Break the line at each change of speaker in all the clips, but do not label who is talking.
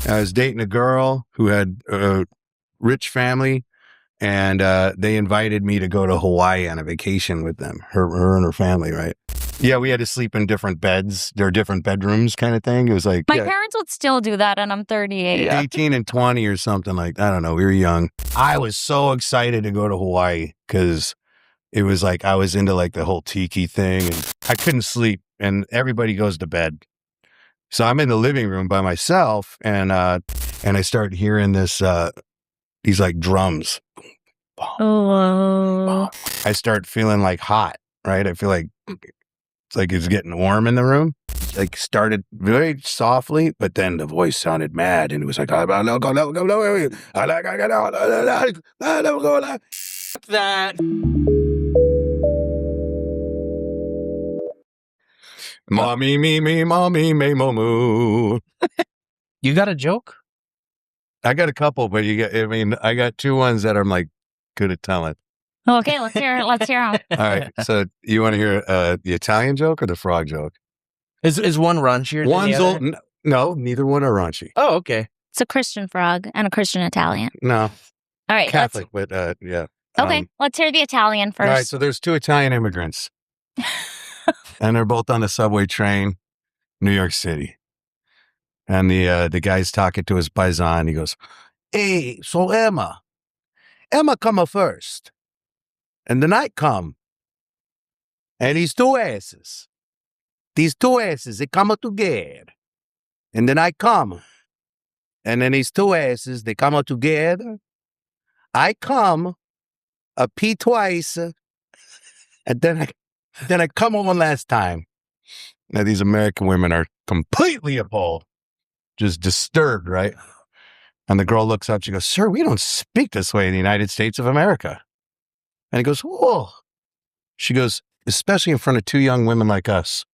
I was dating a girl who had a rich family, and they invited me to go to Hawaii on a vacation with them, her and her family, right? Yeah, we had to sleep in different beds. There are different bedrooms kind of thing. It was like...
My parents would still do that, and I'm 38.
18 and 20 or something like that. I don't know. We were young. I was so excited to go to Hawaii because it was like I was into like the whole tiki thing, and I couldn't sleep, and everybody goes to bed. So I'm in the living room by myself, and I start hearing these like drums.
Oh.
I start feeling like hot, right? I feel like it's getting warm in the room. Like started very softly, but then the voice sounded mad, and it was like, that. Mommy, me, mommy, me, moo.
You got a joke?
I got a couple, but I got two ones that I'm like good at telling.
Okay, let's hear it. Let's hear them.
All right. So you want to hear the Italian joke or the frog joke?
Is one raunchier?
One's old. No, neither one are raunchy.
Oh, okay.
It's a Christian frog and a Christian Italian.
No.
All right.
Catholic, but yeah.
Okay, let's hear the Italian first.
All right. So there's two Italian immigrants. And they're both on the subway train, New York City. And the guy's talking to his paisan. He goes, "Hey, so Emma come first. And then I come. And these two asses, they come together. And then I come. And then these two asses, they come together. I come, I pee twice, and then I come one last time." Now, these American women are completely appalled, just disturbed, right? And the girl looks up, she goes, "Sir, we don't speak this way in the United States of America." And he goes, "Whoa." She goes, "Especially in front of two young women like us.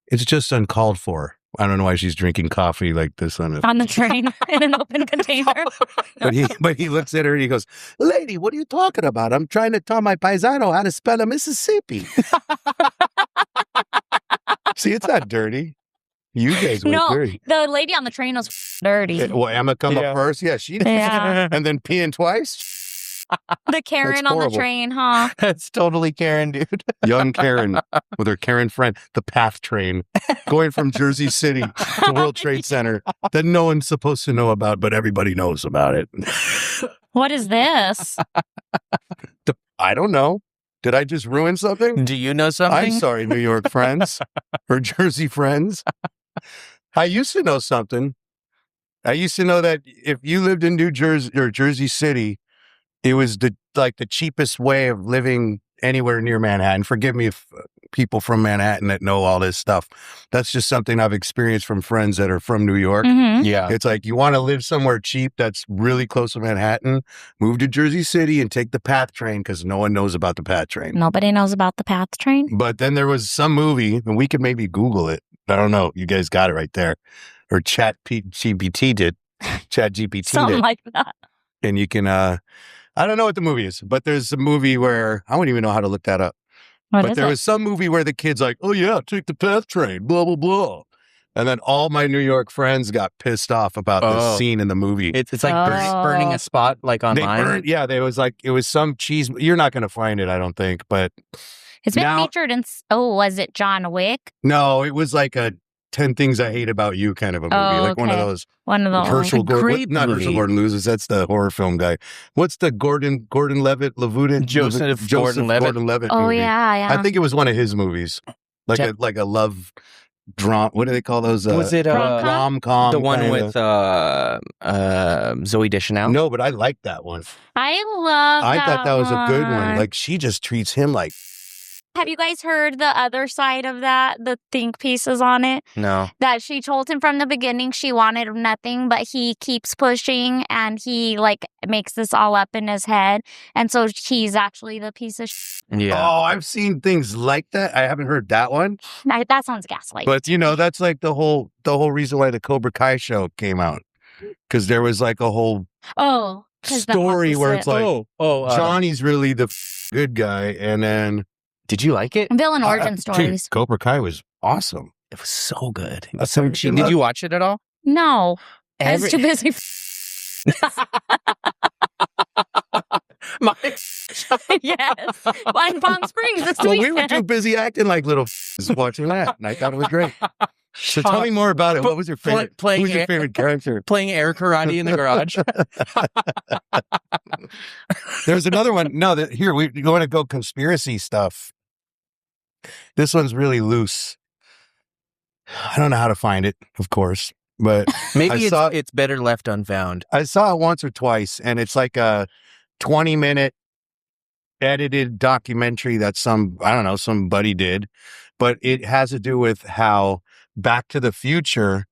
It's just uncalled for." I don't know why she's drinking coffee like this on
the train in an open container.
But he looks at her and he goes, "Lady, what are you talking about? I'm trying to tell my paisano how to spell a Mississippi." See, it's not dirty. You guys were dirty.
The lady on the train was dirty.
Well, Emma come up first. Yeah, she did.
Yeah.
And then peeing twice.
The Karen on the train, huh?
That's totally Karen, dude.
Young Karen with her Karen friend, the PATH train, going from Jersey City to World Trade Center that no one's supposed to know about, but everybody knows about it.
What is this?
I don't know. Did I just ruin something?
Do you know something?
I'm sorry, New York friends or Jersey friends. I used to know something. I used to know that if you lived in New Jersey or Jersey City, it was the cheapest way of living anywhere near Manhattan. Forgive me if people from Manhattan that know all this stuff. That's just something I've experienced from friends that are from New York.
Mm-hmm.
Yeah.
It's like you want to live somewhere cheap that's really close to Manhattan, move to Jersey City and take the PATH train because no one knows about the PATH train.
Nobody knows about the PATH train.
But then there was some movie, and we could maybe Google it. I don't know. You guys got it right there. Or ChatGPT did. ChatGPT
Something
did.
like that.
And you can... I don't know what the movie is, but there's a movie where I don't even know how to look that up. But there was some movie where the kid's like, "Oh yeah, take the PATH train, blah, blah, blah." And then all my New York friends got pissed off about this scene in the movie.
It's like burning a spot like online.
It was some cheese. You're not going to find it, I don't think, but.
It's been featured in, was it John Wick?
No, it was like a 10 Things I Hate About You kind of a movie. One of those.
One of those.
Herschel Gordon. Not
movie.
Herschel Gordon loses. That's the horror film guy. What's the Gordon Levitt?
Joseph Gordon-Levitt.
Oh,
movie.
yeah.
I think it was one of his movies. Like a love drama. What do they call those?
Was it
rom-com?
The one with Zooey Deschanel?
No, but I liked that one.
I
thought that was a good one. Like, she just treats him like...
Have you guys heard the other side of that? The think pieces on it?
No.
That she told him from the beginning she wanted nothing, but he keeps pushing and he makes this all up in his head. And so he's actually the piece of
Yeah.
Oh, I've seen things like that. I haven't heard that one.
That sounds gaslight.
But that's like the whole reason why the Cobra Kai show came out. Because there was like a whole story where it's like Johnny's really the good guy, and then
did you like it?
Villain origin stories.
Cobra Kai was awesome.
It was so good.
So
did you watch it at all?
No. I was too busy. Yes. Well, in Palm Springs this
Well,
weekend.
we were too busy acting like little watching that, and I thought it was great. So tell me more about it. What was your favorite? Who was your favorite character?
Playing air karate in the garage.
There's another one. No, here we want to go conspiracy stuff. This one's really loose. I don't know how to find it, of course, but
maybe it's better left unfound.
I saw it once or twice, and it's like a 20-minute edited documentary that somebody did, but it has to do with how Back to the Future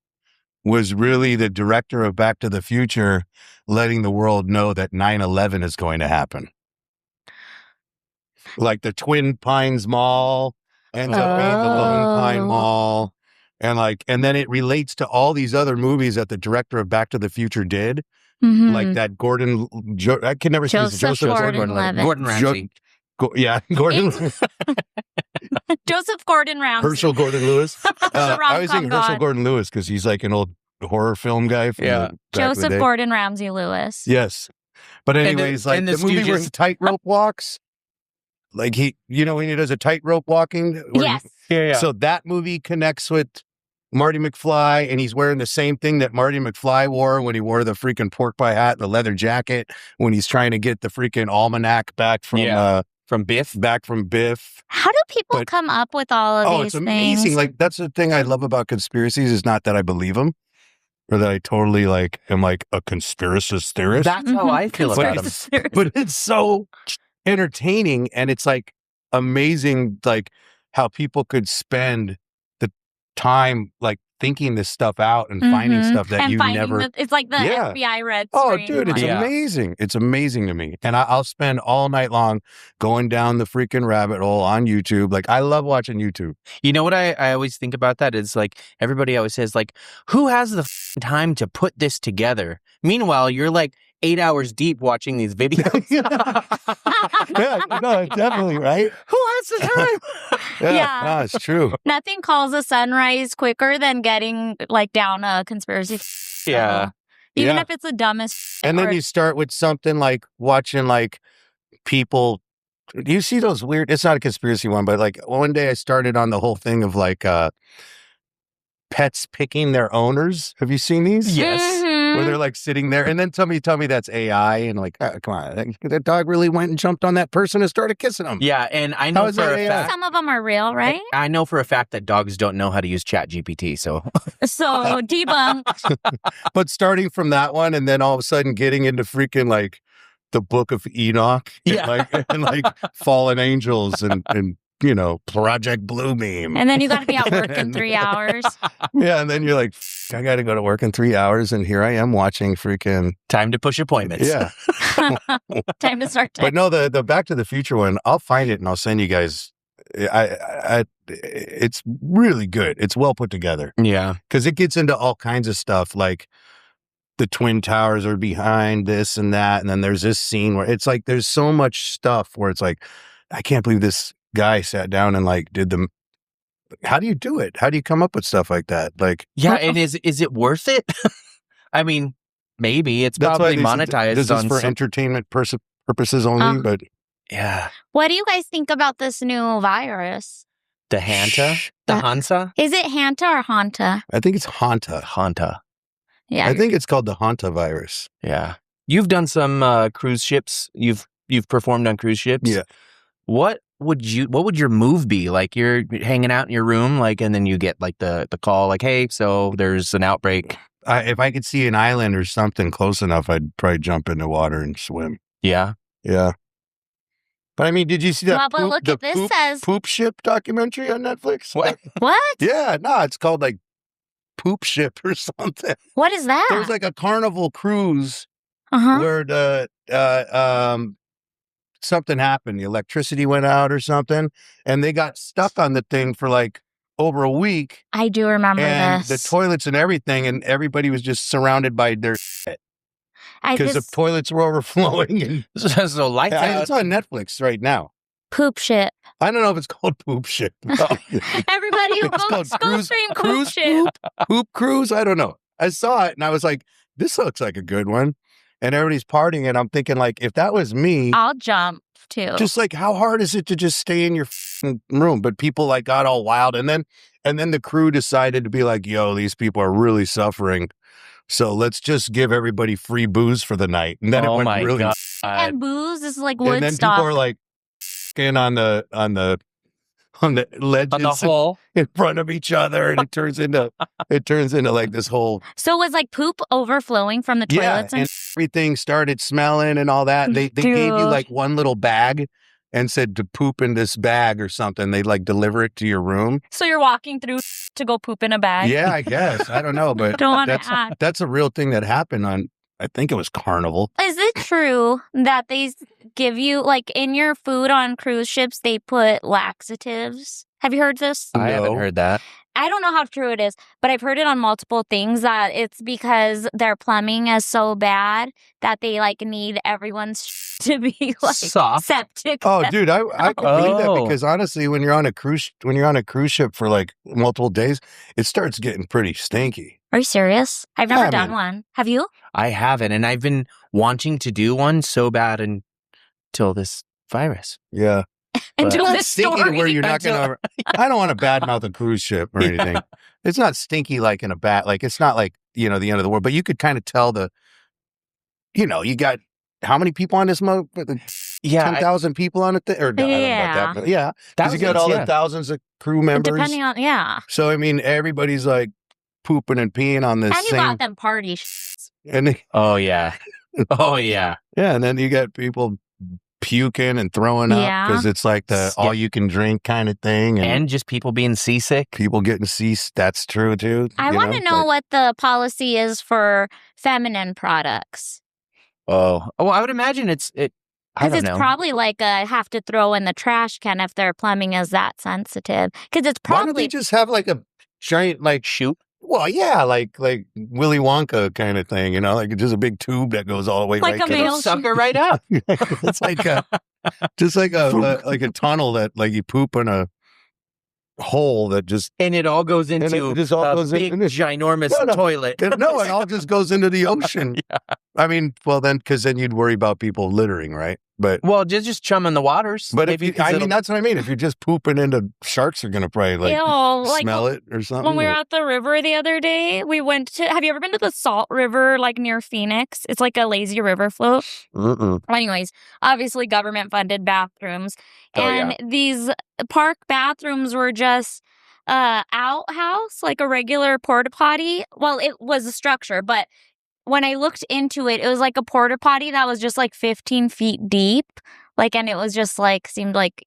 was really the director of Back to the Future letting the world know that 9/11 is going to happen. Like the Twin Pines Mall ends up being the Lone Pine Mall. And then it relates to all these other movies that the director of Back to the Future did.
Mm-hmm.
Like that I can never say this.
Joseph Gordon-Levitt.
Gordon Ramsay.
Gordon.
Joseph Gordon-Ramsay.
Herschel Gordon-Lewis. I was thinking Herschel
God.
Gordon-Lewis because he's like an old horror film guy. From
Joseph Gordon-Ramsay Lewis.
Yes. But anyways, the movie where he tightrope walks. Like when he does a tightrope walking.
Yes.
Yeah.
So that movie connects with Marty McFly, and he's wearing the same thing that Marty McFly wore when he wore the freaking pork pie hat, the leather jacket, when he's trying to get the freaking almanac back from Biff. Back from Biff.
How do people come up with all of these
it's amazing.
things?
Like, that's the thing I love about conspiracies is not that I believe them or that I totally am like a conspiracist theorist.
That's how I feel about them.
But it's so entertaining, and it's like amazing, like how people could spend the time like thinking this stuff out and finding stuff that you never.
It's like the FBI red.
Oh, dude, it's amazing. It's amazing to me, and I'll spend all night long going down the freaking rabbit hole on YouTube. Like, I love watching YouTube.
You know what I always think about that is like everybody always says like, who has the time to put this together? Meanwhile, you're like 8 hours deep watching these videos.
No, definitely, right?
Who has the time?
Yeah.
No, it's true.
Nothing calls a sunrise quicker than getting like down a conspiracy.
Yeah.
Even if it's the dumbest.
And then you start with something like watching like people. Do you see those weird? It's not a conspiracy one, but like one day I started on the whole thing of like pets picking their owners. Have you seen these?
Yes.
Where they're like sitting there and then tell me that's AI and like, come on, that dog really went and jumped on that person and started kissing them.
Yeah, and I know for a fact
some of them are real, right?
I know for a fact that dogs don't know how to use ChatGPT, so
debunked.
But starting from that one and then all of a sudden getting into freaking like the Book of Enoch, and like fallen angels and Project Blue Beam.
And then you got to be at work in 3 hours.
Yeah, and then you're like, I got to go to work in 3 hours, and here I am watching freaking
time to push appointments.
Yeah.
Time to start.
But no, the Back to the Future one, I'll find it and I'll send you guys. It's really good. It's well put together.
Yeah.
Because it gets into all kinds of stuff like the Twin Towers are behind this and that. And then there's this scene where it's like there's so much stuff where it's like, I can't believe this guy sat down and like did them. How do you do it? How do you come up with stuff like that? Like,
yeah, and is it worth it? I mean, maybe it's probably monetized.
This is for entertainment purposes only, but
yeah.
What do you guys think about this new virus?
The Hanta? The Hansa?
Is it Hanta or Hanta?
I think it's Hanta.
Hanta.
Yeah.
I think it's called the Hanta virus.
Yeah. You've done some cruise ships. You've performed on cruise ships.
Yeah.
What would your move be? Like you're hanging out in your room, like, and then you get like the call, like, hey, so there's an outbreak.
If I could see an island or something close enough, I'd probably jump in the water and swim.
Yeah.
Yeah. But I mean, did you see that?
Well, but look at this says
Poop Ship documentary on Netflix?
What?
Yeah, no, it's called like Poop Ship or something.
What is that?
There was like a carnival cruise where the something happened. The electricity went out or something, and they got stuck on the thing for like over a week.
I do remember this.
The toilets and everything, and everybody was just surrounded by their shit. Because the toilets were overflowing. And
so lights out.
It's on Netflix right now.
Poop Ship.
I don't know if it's called Poop Ship.
Everybody, go stream Poop Ship.
Poop Cruise? I don't know. I saw it and I was like, this looks like a good one. And everybody's partying and I'm thinking like, if that was me,
I'll jump too.
just like how hard is it to just stay in your room? But people like got all wild. And then the crew decided to be like, yo, these people are really suffering. So let's just give everybody free booze for the night. And then it went really
God.
And booze is like
And then
Woodstock.
people are like on the ledges
On the hole.
in front of each other, and it turns into like this whole
So it was like poop overflowing from the toilets
and everything started smelling and all that. They gave you
Dude.
like one little bag and said to poop in this bag or something. They like deliver it to your room.
So you're walking through to go poop in a bag.
Yeah, I guess. I don't know, but
Don't want to add.
that's a real thing that happened on, I think it was Carnival.
Is it true that they give you, like, in your food on cruise ships, they put laxatives? Have you heard this?
I haven't
No.
heard that.
I don't know how true it is, but I've heard it on multiple things that it's because their plumbing is so bad that they, like, need everyone's to be, like,
Soft.
septic.
Oh, dude, I can believe that
Oh.
because honestly, when you're on a cruise ship for like multiple days, it starts getting pretty stinky.
Are you serious? I've never
Yeah,
done
man.
one. Have you?
I haven't, and I've been wanting to do one so bad until this virus.
Yeah.
Until
It's not
this
stinky to
story.
where you're not gonna. I don't want to badmouth a cruise ship or
Yeah.
anything. It's not stinky like in a bad. Like it's not like the end of the world. But you could kind of tell you got how many people on this mode?
Yeah,
10,000 people on it. Or no, I don't know about that. But yeah, because you got all the thousands of crew members.
Depending on, yeah.
So I mean, everybody's like pooping and peeing on this
And you
same.
got them party shits.
And they,
Oh yeah. Oh yeah.
yeah, and then you got people puking and throwing up
Yeah.
because it's like the
Yeah.
all you can drink kind of thing,
And just people being seasick.
people getting seasick. That's true too.
I want to know what the policy is for feminine products.
Oh, well, I would imagine I
Because
don't
it's
know.
probably like have to throw in the trash can if their plumbing is that sensitive. Because it's
Why don't they
probably
just have like a giant like
Shoot.
well, yeah, like Willy Wonka kind of thing, like just a big tube that goes all the way
Like
right
a
to
male
Sucker right up.
it's like just like a tunnel that like you poop in a hole that just
And it all goes
And
into
it just all
a
goes
big,
into-
ginormous
No, no.
toilet.
it all just goes into the ocean. I mean, well then, because then you'd worry about people littering, right? But
Well, just chum in the waters.
if
Maybe
you,
'cause
I
it'll-
mean, that's what I mean. If you're just pooping into sharks, are gonna probably like
Ew, like
smell it or something.
when we were at the river the other day, we went to. Have you ever been to the Salt River, like near Phoenix? It's like a lazy river float.
Mm-mm.
Anyways, obviously government funded bathrooms,
Oh,
and these park bathrooms were just outhouse, like a regular porta potty. Well, it was a structure, but when I looked into it, it was like a porta potty that was just like 15 feet deep. Like, and it was just like, seemed like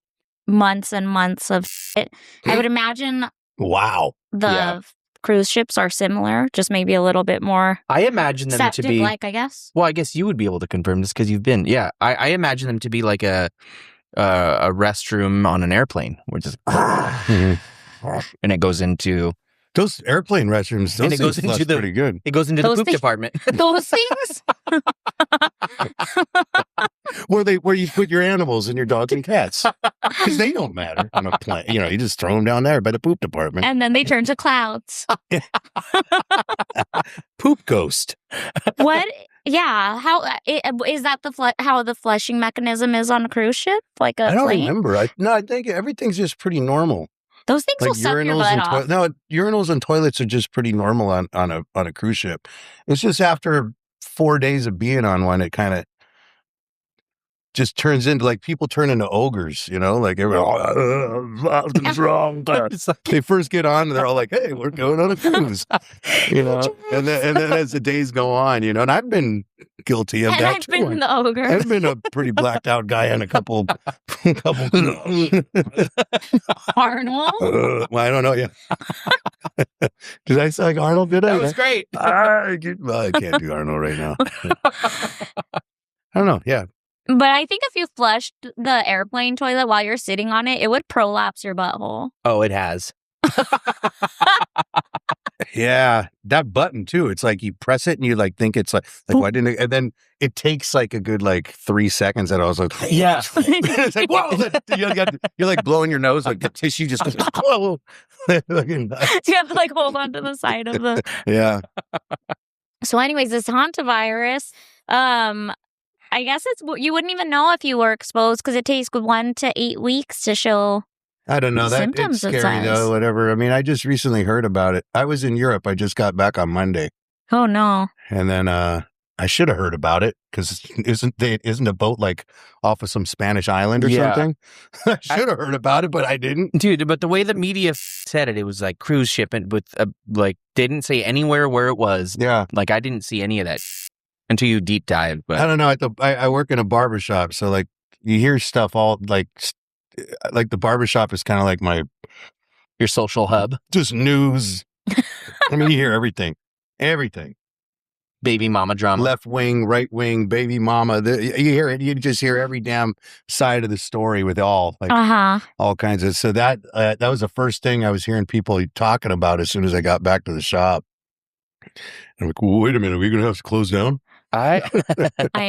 months and months of it. I would imagine
Wow.
the
Yeah.
cruise ships are similar, just maybe a little bit more
I imagine them to be.
septic-like, I guess.
Well, I guess you would be able to confirm this because you've been. Yeah, I imagine them to be like a restroom on an airplane, where just
Mhm.
and it goes into
Those airplane restrooms,
And
those
it goes
things flush
into the-
pretty good.
the
Those
poop
things-
department.
Those things?
Where you put your animals and your dogs and cats, because they don't matter on a plane. You just throw them down there by the poop department.
And then they turn to clouds.
Poop ghost.
What? Yeah. How is that how the flushing mechanism is on a cruise ship? Like a
I don't
plane?
remember. I think everything's just pretty normal.
Those things will suck your butt off.
No, urinals and toilets are just pretty normal on a cruise ship. It's just after 4 days of being on one, it kind of just turns into like people turn into ogres, like something's wrong.
It's like-
They first get on and they're all like, hey, we're going on a cruise, and then as the days go on, and I've been guilty of
And
that
I've
too.
been the ogre.
I've been a pretty blacked out guy on a couple.
Arnold.
Well, I don't know. Yeah. Did I say like Arnold? Did I?
That was great.
Well, I can't do Arnold right now. I don't know. Yeah.
But I think if you flushed the airplane toilet while you're sitting on it, it would prolapse your butthole.
Oh, it has.
Yeah, that button too. It's like you press it and you like think it's like why didn't it? And then it takes like a good like 3 seconds. And I was like,
Yeah.
it's like whoa, you're like blowing your nose like the tissue just goes whoa.
You have to like hold on to the side of the.
Yeah.
So, anyways, this hantavirus, I guess you wouldn't even know if you were exposed because it takes 1 to 8 weeks to show.
I don't know. That it's
Symptoms, it
scary
says.
though. Whatever. I mean, I just recently heard about it. I was in Europe. I just got back on Monday,
Oh no!
and then I should have heard about it because isn't a boat like off of some Spanish island or
Yeah.
something? I should have heard about it, but I didn't.
Dude, but the way the media said it was like cruise shipment with like didn't say anywhere where it was.
Yeah.
Like I didn't see any of that until you deep dive.
I
But
don't know. I work in a barbershop, so like you hear stuff all like the barbershop is kind of like my
your social hub,
just news. I mean, you hear everything.
baby mama drama.
Left wing, right wing, baby mama. You hear it. You just hear every damn side of the story with all kinds of. So that was the first thing I was hearing people talking about as soon as I got back to the shop. I'm like, well, wait a minute, are we gonna have to close down?
I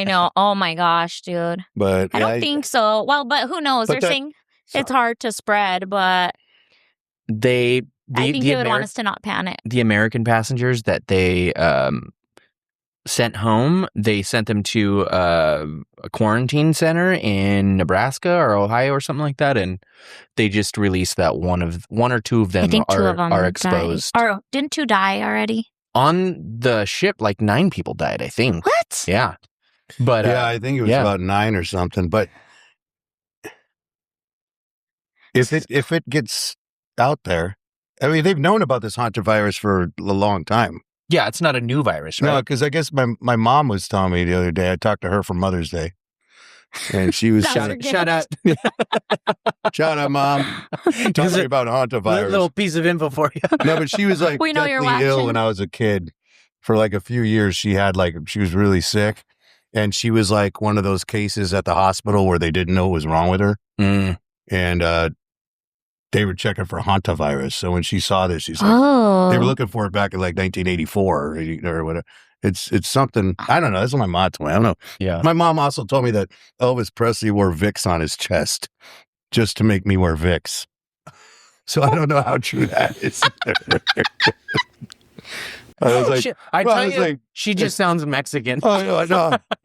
know. Oh my gosh, dude.
But
I don't think so. Well, but who knows?
But
They're saying it's hard to spread, but
I think
they would want us to not panic.
The American passengers that they sent home, they sent them to a quarantine center in Nebraska or Ohio or something like that, and they just released that one or two of them
I think 2 of them
are exposed.
Or didn't 2 die already?
On the ship, like 9 people died, I think.
What?
Yeah. But
yeah, I think it was about 9 or something. But if it gets out there, I mean, they've known about this hantavirus for a long time.
yeah, it's not a new virus, right?
No, because I guess my mom was telling me the other day. I talked to her for Mother's Day, and she was
That was
shout out,
shout out, Mom. Tell me about hantavirus.
little piece of info for you.
No, but she was like
We know you're
deathly ill
watching.
when I was a kid. For like a few years, she was really sick, and she was like one of those cases at the hospital where they didn't know what was wrong with her, and they were checking for hantavirus. So when she saw this, she's like, they were looking for it back in like 1984 or whatever. It's something, I don't know. That's what my mom told me. I don't know.
Yeah.
My mom also told me that Elvis Presley wore Vicks on his chest just to make me wear Vicks. So I don't know how true that is. I was like,
I
well,
tell
I was
you,
like,
she just sounds Mexican.
oh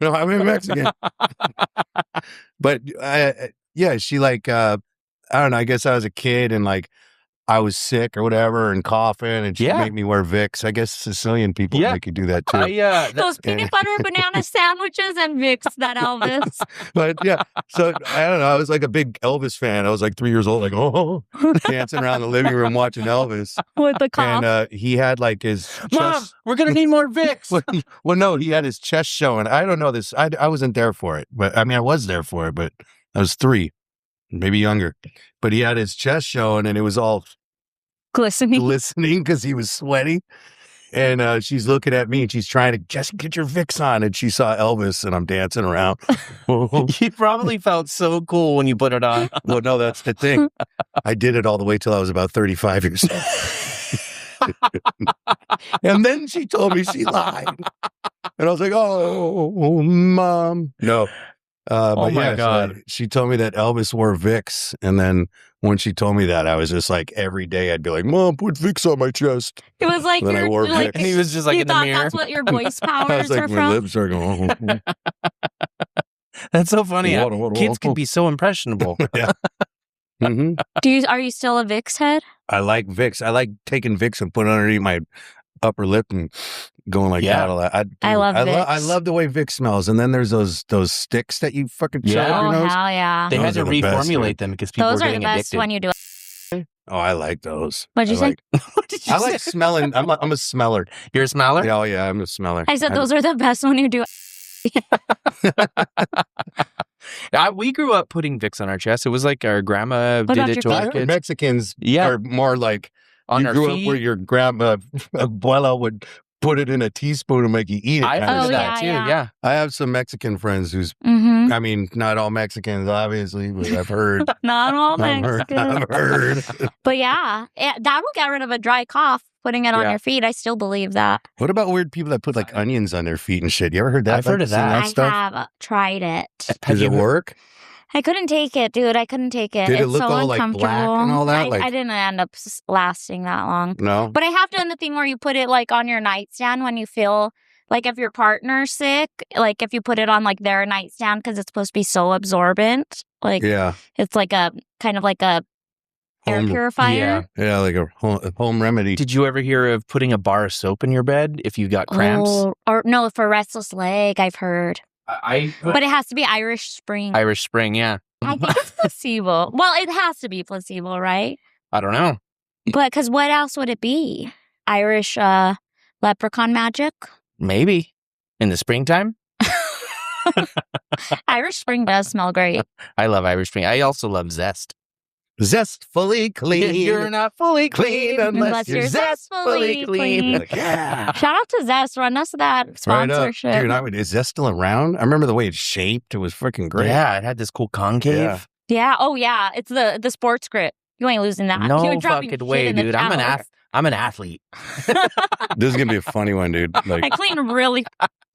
no, I'm Mexican. But yeah, she like I don't know. I guess I was a kid and like I was sick or whatever and coughing, and she made me wear Vicks. I guess Sicilian people make you do that too.
Those peanut butter banana sandwiches and Vicks, that Elvis.
But yeah, so I don't know. I was like a big Elvis fan. I was like 3 years old, like dancing around the living room watching Elvis.
With the cough.
And he had like his
Mom,
chest.
we're gonna need more Vicks.
Well, no, he had his chest showing. I don't know this. I wasn't there for it, but I mean, I was there for it, but I was 3, maybe younger. But he had his chest showing, and it was all
glistening
because he was sweaty. And she's looking at me, and she's trying to just get your Vicks on, and she saw Elvis, and I'm dancing around.
You probably felt so cool when you put it on.
Well, no, that's the thing. I did it all the way till I was about 35 years old. And then she told me she lied. And I was like, oh, Mom. No. But
my
yeah,
God.
So she told me that Elvis wore Vicks. And then when she told me that, I was just like, every day I'd be like, Mom, put Vicks on my chest.
It was like,
Then I wore Vicks.
And he was just like
you
in the
thought
mirror.
that's what your voice powers
I was like,
are
my
from?
lips are going,
That's so funny.
What?
Kids can be so impressionable.
Yeah. Mm-hmm.
Are you still a Vicks head?
I like Vicks. I like taking Vicks and putting it underneath my upper lip and going like that a lot.
I love Vicks.
I love the way Vicks smells. And then there's those sticks that you fucking shove up your
Oh,
nose.
hell yeah.
They had
Those
to
are the best,
reformulate
right?
them because people
Those
were
are the
getting
best
addicted.
when you do it.
Oh, I like those.
What'd you say?
What did you
I
say?
like smelling. I'm a smeller.
You're a smeller?
Yeah, oh yeah, I'm a smeller.
I said those are the best when you do it.
We grew up putting Vicks on our chest. It was like our grandma
What
did
about
it to
your
our
feet?
kids.
Mexicans
Yeah.
are more like
On
you
our
grew
feet.
up where your grandma abuela would put it in a teaspoon and make you eat it.
I've
kind of
heard
Oh,
that
stuff.
too.
yeah.
Yeah.
I have some Mexican friends who's,
Mm-hmm.
I mean, not all Mexicans, obviously, but I've heard.
Not all
I've
Mexican.
heard.
But yeah, that will get rid of a dry cough. putting it on
Yeah.
your feet. I still believe that.
What about weird people that put like onions on their feet and shit? You ever heard that?
I've heard of
seen
that.
I
stuff?
have tried it.
Does it work?
I couldn't take it, dude. I couldn't take it.
Did it
It's
look
so
all, like,
uncomfortable.
black and all that?
I didn't end up lasting that long.
No.
But I have done the thing where you put it like on your nightstand when you feel like if your partner's sick, like if you put it on like their nightstand because it's supposed to be so absorbent. Like
Yeah.
it's like a kind of like a air
Home-
purifier.
Yeah, like a home remedy.
Did you ever hear of putting a bar of soap in your bed if you got cramps?
Oh, or no, for restless leg, I've heard. But it has to be Irish Spring.
Irish Spring, yeah.
I think it's placebo. Well, it has to be placebo, right?
I don't know.
But because what else would it be? Irish leprechaun magic?
Maybe in the springtime.
Irish Spring does smell great.
I love Irish Spring. I also love Zest.
Zestfully clean.
You're not fully clean
Unless you're zestfully clean.
Like, yeah.
Shout out to Zest. Run us that
Right up.
sponsorship.
Dude, is Zest still around? I remember the way it's shaped. It was freaking great.
Yeah, it had this cool concave.
Yeah.
Yeah. Oh, yeah. It's the sports grip. You ain't losing that.
No
You're dropping
fucking
shit
way,
in the
dude.
shower.
I'm an athlete.
This is going to be a funny one, dude. Like,
I clean really,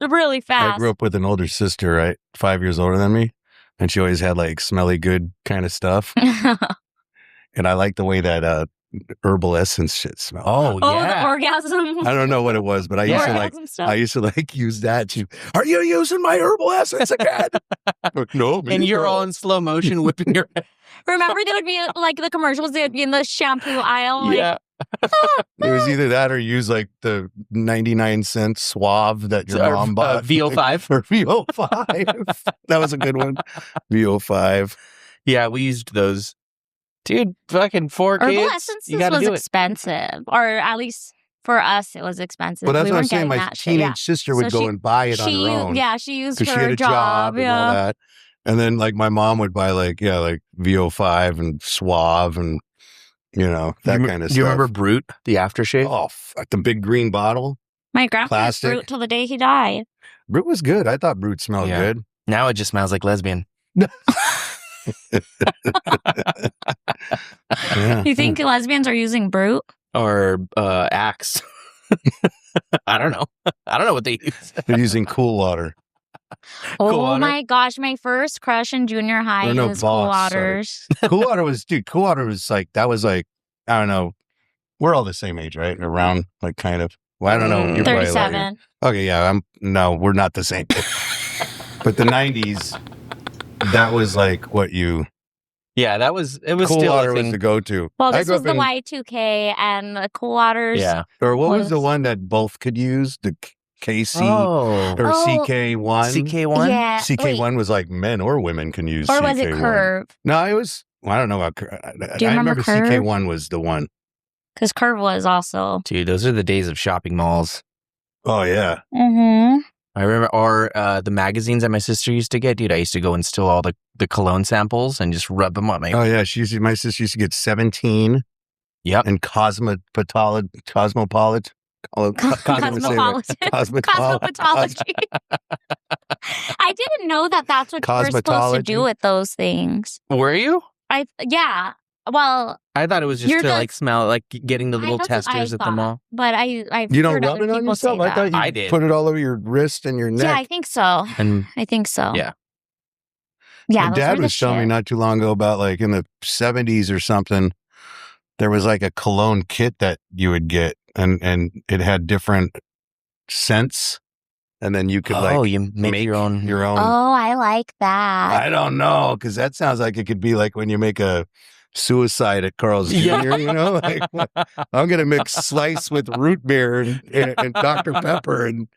really
I
fast.
grew up with an older sister, right? 5 years older than me. And she always had like smelly good kind of stuff. And I like the way that herbal essence shit smelled.
Oh,
Oh,
yeah.
the orgasm.
I don't know what it was, but I used to like
orgasm stuff.
I used to like use that to, are you using my herbal essence again? No,
And you're all in slow motion whipping your head.
Remember, there would be like the commercials. They would be in the shampoo aisle. Like,
Yeah.
It was either that or use like the 99-cent Suave that your mom bought.
VO5.
Or VO5. That was a good one. VO5.
Yeah, we used those. Dude, fucking 4
Herbal
kids.
essences
You gotta
was
do it.
expensive, or at least for us, it was expensive.
But that's
we
what I'm
weren't
saying.
getting
My
that shit.
teenage
Yeah.
sister would
So
go and buy it on
She,
her own.
yeah, she used
Because
her
she had a job and all that. And then like my mom would buy like VO5 and Suave and that kind of stuff.
Do you remember Brute, the aftershave?
Oh, the big green bottle.
My grandpa used
Plastic.
Brute till the day he died.
Brute was good. I thought Brute smelled
Yeah.
good.
Now it just smells like lesbian.
Yeah.
You think lesbians are using Brute?
Or Axe. I don't know. I don't know what they use.
They're using cool water.
Oh
Water?
my gosh, my first crush in junior high
Or no,
was Cool
Voss, sorry.
Waters.
Cool water was like, that was like, I don't know. We're all the same age, right? Around like kind of. Well, I don't know. You're probably like-
37.
Okay, yeah. No, we're not the same. But the 90s, that was like what you.
Yeah, it was
Cool
still
water
a
was
thing.
the go-to.
Well,
I
this
grew
was
up
the
in-
Y2K, and the Cool Waters.
Yeah.
Or what was the
was-
one that both could use? The KC
Oh.
or
Oh.
CK1?
CK1?
Yeah.
CK1
wait,
was like men or women can use
or
CK1.
was it Curve?
No, it was. Well, I don't know about Curve.
Do you
I
remember Curve?
CK1 was the one.
Because Curve was also.
Dude, those are the days of shopping malls.
Oh, yeah.
Mm-hmm.
I remember, or the magazines that my sister used to get. Dude, I used to go and steal all the cologne samples and just rub them on my.
Oh, yeah. My sister used to get 17
Yep.
and Cosmopolitan.
Cosmopolitan. Cosmetology. I didn't know that that's what you were supposed to
Cosmetology.
do with those things.
Were you?
Yeah. Well,
I thought it was just
You're
to
the-
like smell, like getting the little
that's what I
testers at the
thought,
mall.
But I've
You don't
heard
rub
other
it on
people say
yourself? I
that.
thought you
I did.
put it all over your wrist and your neck.
Yeah, I think so.
And
I think so.
Yeah.
Yeah.
My
those
dad
were the
was telling me
shit.
not too long ago about like in the 70s or something, there was like a cologne kit that you would get and it had different scents. And then you could
you make your own.
your own.
Oh, I like that.
I don't know, because that sounds like it could be like when you make a suicide at Carl's Jr.,
Yeah.
Like, I'm going to mix slice with root beer and Dr. Pepper and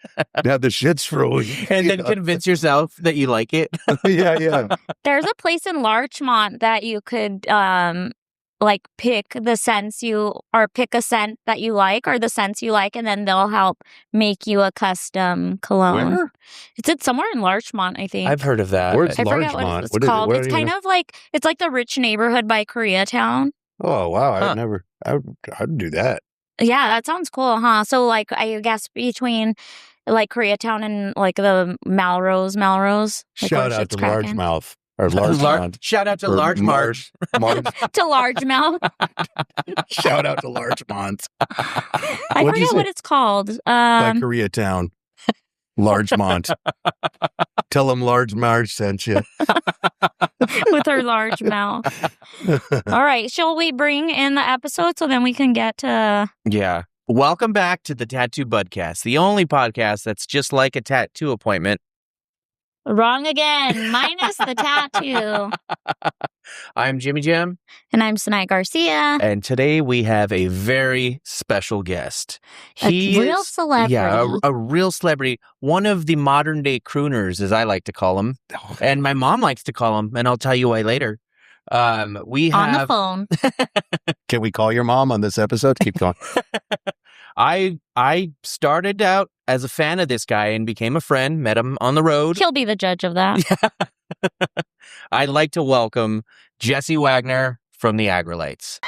have the shits for a week.
And
you
then
know?
convince yourself that you like it.
Yeah.
There's a place in Larchmont that you could like pick the scents pick a scent that you like or the scents you like, and then they'll help make you a custom cologne.
Where?
It's somewhere in Larchmont, I think.
I've heard of that.
Where's
I forget
Larchmont?
what it's
What is it?
called.
What
It's
do you
kind
know?
of like it's like the rich neighborhood by Koreatown.
Oh, wow.
Huh.
I'd do that.
Yeah, that sounds cool, huh? So like I guess between like Koreatown and like the Melrose. Like,
Shout
where
out
shit's
to
cracking.
Largemouth. Or Largemont.
Shout out to
Or
Large Marge.
Marge.
To largemouth.
Shout out to Largemont.
I
What'd you
forget
say?
what it's called.
By Koreatown. Largemont. Tell them Large Marge sent you.
With her large mouth. All right. Shall we bring in the episode so then we can get to...
Yeah. Welcome back to the Tattoo Budcast, the only podcast that's just like a tattoo appointment.
Wrong again. Minus the tattoo.
I'm Jimmy Jim.
And I'm Sinai Garcia.
And today we have a very special guest.
A real celebrity.
Yeah, a real celebrity. One of the modern day crooners, as I like to call him. And my mom likes to call him, and I'll tell you why later. We have...
On the phone.
Can we call your mom on this episode? Keep going.
I started out as a fan of this guy and became a friend, met him on the road.
He'll be the judge of that.
I'd like to welcome Jesse Wagner from the Aggrolites.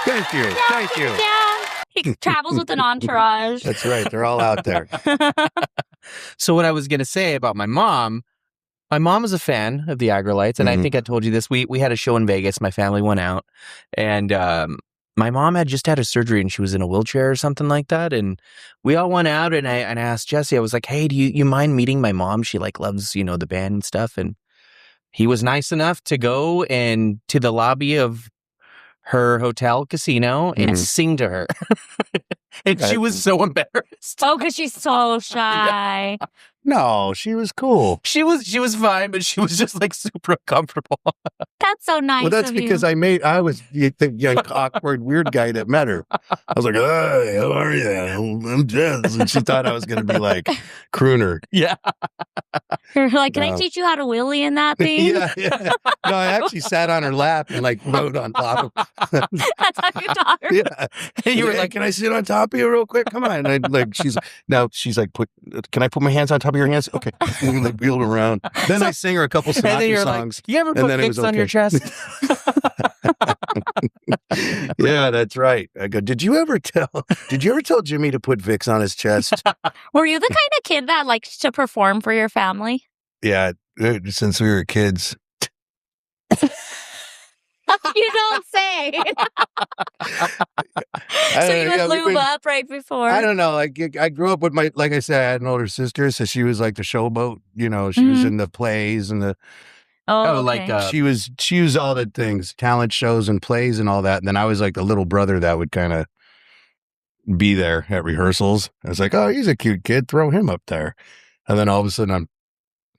Thank you. Thank you.
Yeah. He travels with an entourage.
That's right. They're all out there.
So what I was going to say about my mom is a fan of the Aggrolites, and I think I told you this. We had a show in Vegas. My family went out, and my mom had just had a surgery, and she was in a wheelchair or something like that. And we all went out, and I asked Jesse. I was like, "Hey, do you mind meeting my mom? She loves the band and stuff." And he was nice enough to go and to the lobby of her hotel casino and sing to her. And she was so embarrassed.
Oh, because she's so shy.
Yeah.
No, she was cool.
She was fine, but she was just super uncomfortable.
That's so nice.
Well, that's
of
because
you.
I was the young, awkward, weird guy that met her. I was like, "Hey, how are you? I'm Jess." And she thought I was going to be like crooner.
Yeah.
You're like, can I
No.
teach you how to wheelie in that thing?
Yeah. No, I actually sat on her lap and rode on top of her.
That's how you taught her.
Yeah.
And you were
"Hey,
like,
can I sit on top of you real quick? Come on." And she's like, can I put my hands on top of your hands? Okay. And we wheeled around. Then I sang her a couple
and then
Sinatra
you're
songs.
like, you ever
and
put
then it was
Vicks on your
okay.
chest?
Yeah, that's right. I go, did you ever tell Jimmy to put Vicks on his chest?
Were you the kind of kid that liked to perform for your family?
Yeah, since we were kids.
You don't say. So you would lube up right before.
I don't know. I grew up with like I said, I had an older sister, so she was like the showboat. She was in the plays and the.
Oh, okay.
She was all the things, talent shows and plays and all that. And then I was like the little brother that would kind of be there at rehearsals. I was like, "Oh, he's a cute kid. Throw him up there." And then all of a sudden I'm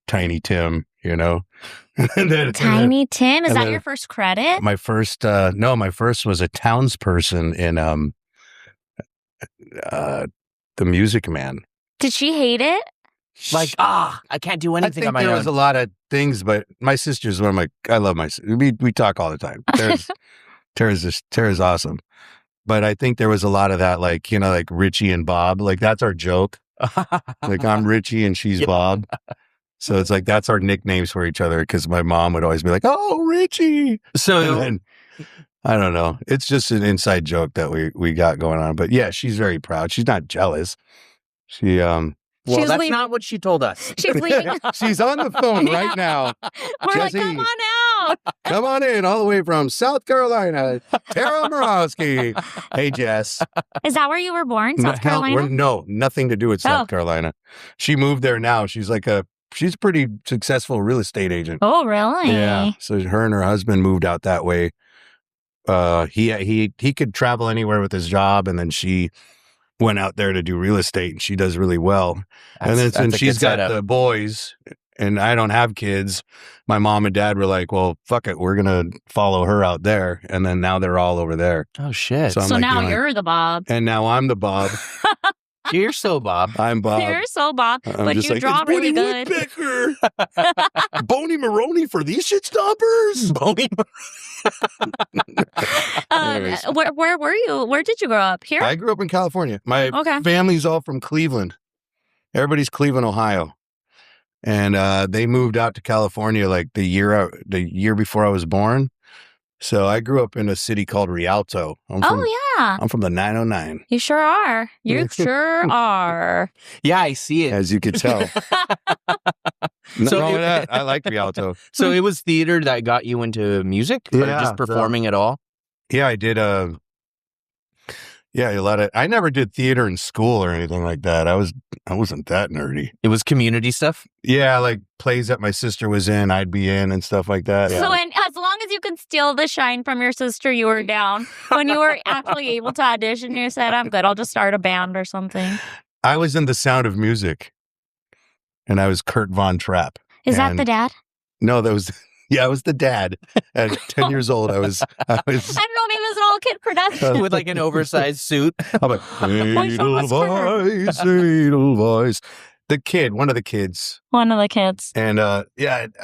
Tiny Tim,
Tiny Tim, is
and
that
then
your first credit?
My first was a townsperson in The Music Man.
Did she hate it?
I can't do
I
anything
think
on my
there
own.
was a lot of things, but my sister's one of my. I love my. We talk all the time. Tara's awesome, but I think there was a lot of that, like Richie and Bob. Like that's our joke. Like I'm Richie and she's Bob. So it's like that's our nicknames for each other because my mom would always be like, "Oh, Richie."
So
And I don't know. It's just an inside joke that we got going on. But yeah, she's very proud. She's not jealous. She
well,
She's
that's
leaving.
not what she told us.
She's leaving.
she's on the phone
Yeah.
right now.
We're
Jesse.
like, come on out.
Come on in, all the way from South Carolina, Tara Morowski. Hey, Jess.
Is that where you were born, South Carolina?
No, nothing to do with South Carolina. She moved there now. She's a pretty successful real estate agent.
Oh, really?
Yeah. So her and her husband moved out that way. He could travel anywhere with his job, and then she went out there to do real estate, and she does really well. And then since she's got the boys and I don't have kids, my mom and dad were like, "Well, fuck it, we're gonna follow her out there." And then now they're all over there.
Oh shit!
So I'm
So
like,
now you're the Bob.
and now I'm the Bob.
You're so Bob.
I'm Bob.
You're so Bob,
I'm
but
just
you
like,
draw
"It's
really
Boney
good.
Woodpecker. Boney Maroney for these shit stompers."
Boney.
Anyways.
Where were you? Where did you grow up? Here?
I grew up in California. My
Okay.
family's all from Cleveland. Everybody's Cleveland, Ohio. And they moved out to California like the year before I was born. So I grew up in a city called Rialto.
Yeah.
I'm from the 909,
You sure are. You sure are.
Yeah, I see it.
as you could tell. I like Rialto.
So it was theater that got you into music, or
Yeah,
just performing at all?
Yeah, I did. A lot of. I never did theater in school or anything like that. I wasn't that nerdy.
It was community stuff.
Yeah, like plays that my sister was in, I'd be in and stuff like that.
So as long as you can steal the shine from your sister, you were down. When you were actually able to audition, you said, "I'm good. I'll just start a band or something."
I was in The Sound of Music, and I was Kurt Von Trapp.
Is that the dad?
No, that was. Yeah, I was the dad. At 10 years old, I was.
I don't know. Maybe it was an all-kid production
with like an oversized suit.
I'm like, Edelweiss. The kid, one of the kids.
One of the kids.
And I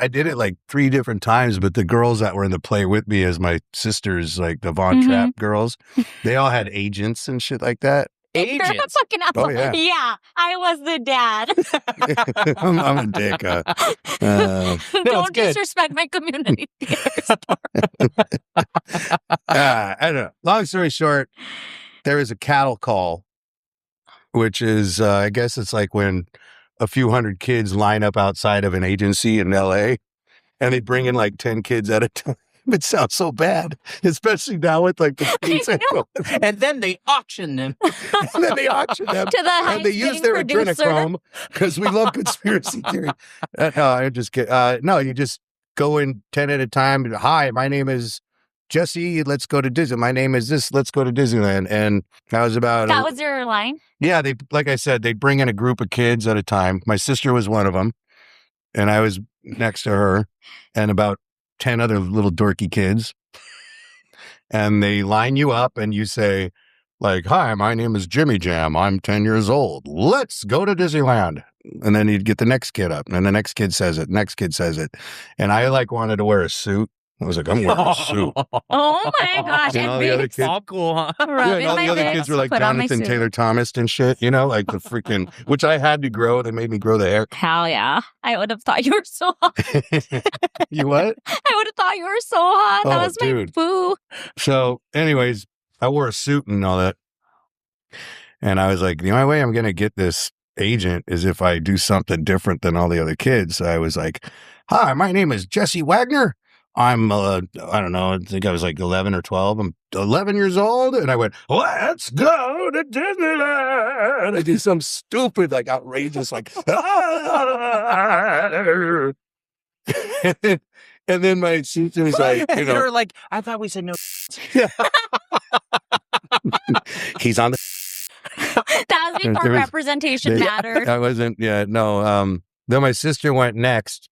did it like 3 different times, but the girls that were in the play with me as my sisters, like the Von Trapp girls, they all had agents and shit like that.
Agents?
Oh, yeah.
Yeah, I was the dad.
I'm a dick.
Don't disrespect my community.
I don't know. Long story short, there is a cattle call, which is, I guess it's like when a few hundred kids line up outside of an agency in LA and they bring in like 10 kids at a time. It sounds so bad, especially now with like the pizza.
And then they auction them.
To the
and they use their adrenochrome because we love conspiracy theory. No, I just get. No, you just go in 10 at a time. Hi, my name is Jesse. Let's go to Disney. My name is this. Let's go to Disneyland. And that was about.
That was your line?
Yeah, like I said, they bring in a group of kids at a time. My sister was one of them, and I was next to her, and about 10 other little dorky kids, and they line you up and you say like, hi, my name is Jimmy Jam. I'm 10 years old. Let's go to Disneyland. And then you'd get the next kid up and the next kid says it. Next kid says it. And I like wanted to wear a suit. I was like, I'm wearing a suit.
Oh my gosh.
And all the other kids,
all cool, huh?
and all the other kids were like Jonathan Taylor Thomas and shit, you know, like the freaking, which I had to grow. They made me grow the hair.
Hell yeah. I would have thought you were so hot.
You what?
I would have thought you were so hot. That was my boo.
So anyways, I wore a suit and all that. And I was like, the only way I'm going to get this agent is if I do something different than all the other kids. So I was like, hi, my name is Jesse Wagner. I'm, I don't know, I think I was like 11 or 12. I'm 11 years old. And I went, let's go to Disneyland. I did some stupid, like outrageous, like, and then my sister was like, you know.
You're like, I thought we said no.
Yeah. He's on the.
That was before representation mattered.
I wasn't, Then my sister went next.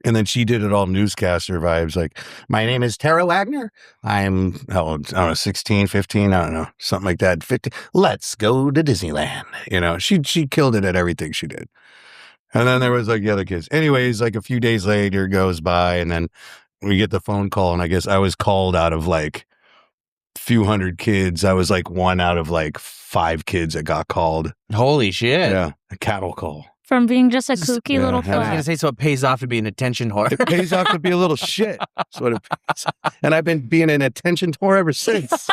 And then she did it all newscaster vibes. Like, my name is Tara Wagner. I'm, how old? I don't know, 16, 15, I don't know, something like that. 15. Let's go to Disneyland. You know, she killed it at everything she did. And then there was like the other kids. Anyways, like a few days later goes by and then we get the phone call. And I guess I was called out of like a few hundred kids. I was like one out of like 5 kids that got called.
Holy shit.
Yeah, a cattle call.
From being just a kooky little
I was going to say, so it pays off to be an attention whore.
It pays off to be a little shit. That's what it pays. And I've been being an attention whore ever since.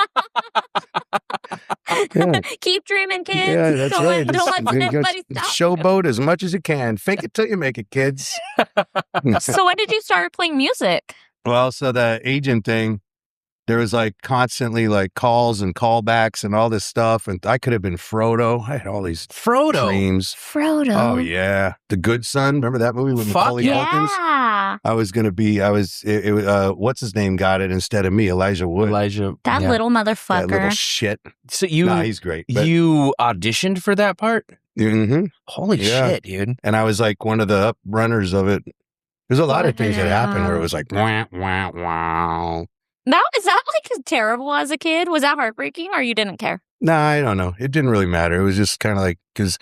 Yeah. Keep dreaming, kids.
Yeah, that's right.
Don't let anybody stop.
Showboat as much as you can. Fake it till you make it, kids.
So when did you start playing music?
Well, so the agent thing, there was like constantly like calls and callbacks and all this stuff. And I could have been Frodo. I had all these dreams.
Frodo.
Oh, yeah. The Good Son. Remember that movie with Macaulay Culkin?
Yeah.
I was going to be, what's his name got it instead of me? Elijah Wood.
That little motherfucker.
That little shit.
So
he's great.
You auditioned for that part?
Mm-hmm.
Holy shit, dude.
And I was like one of the up runners of it. There's a lot of things that happened where it was like, wah, wah, wow.
Is that like terrible as a kid? Was that heartbreaking or you didn't care?
Nah, I don't know. It didn't really matter. It was just kind of like, because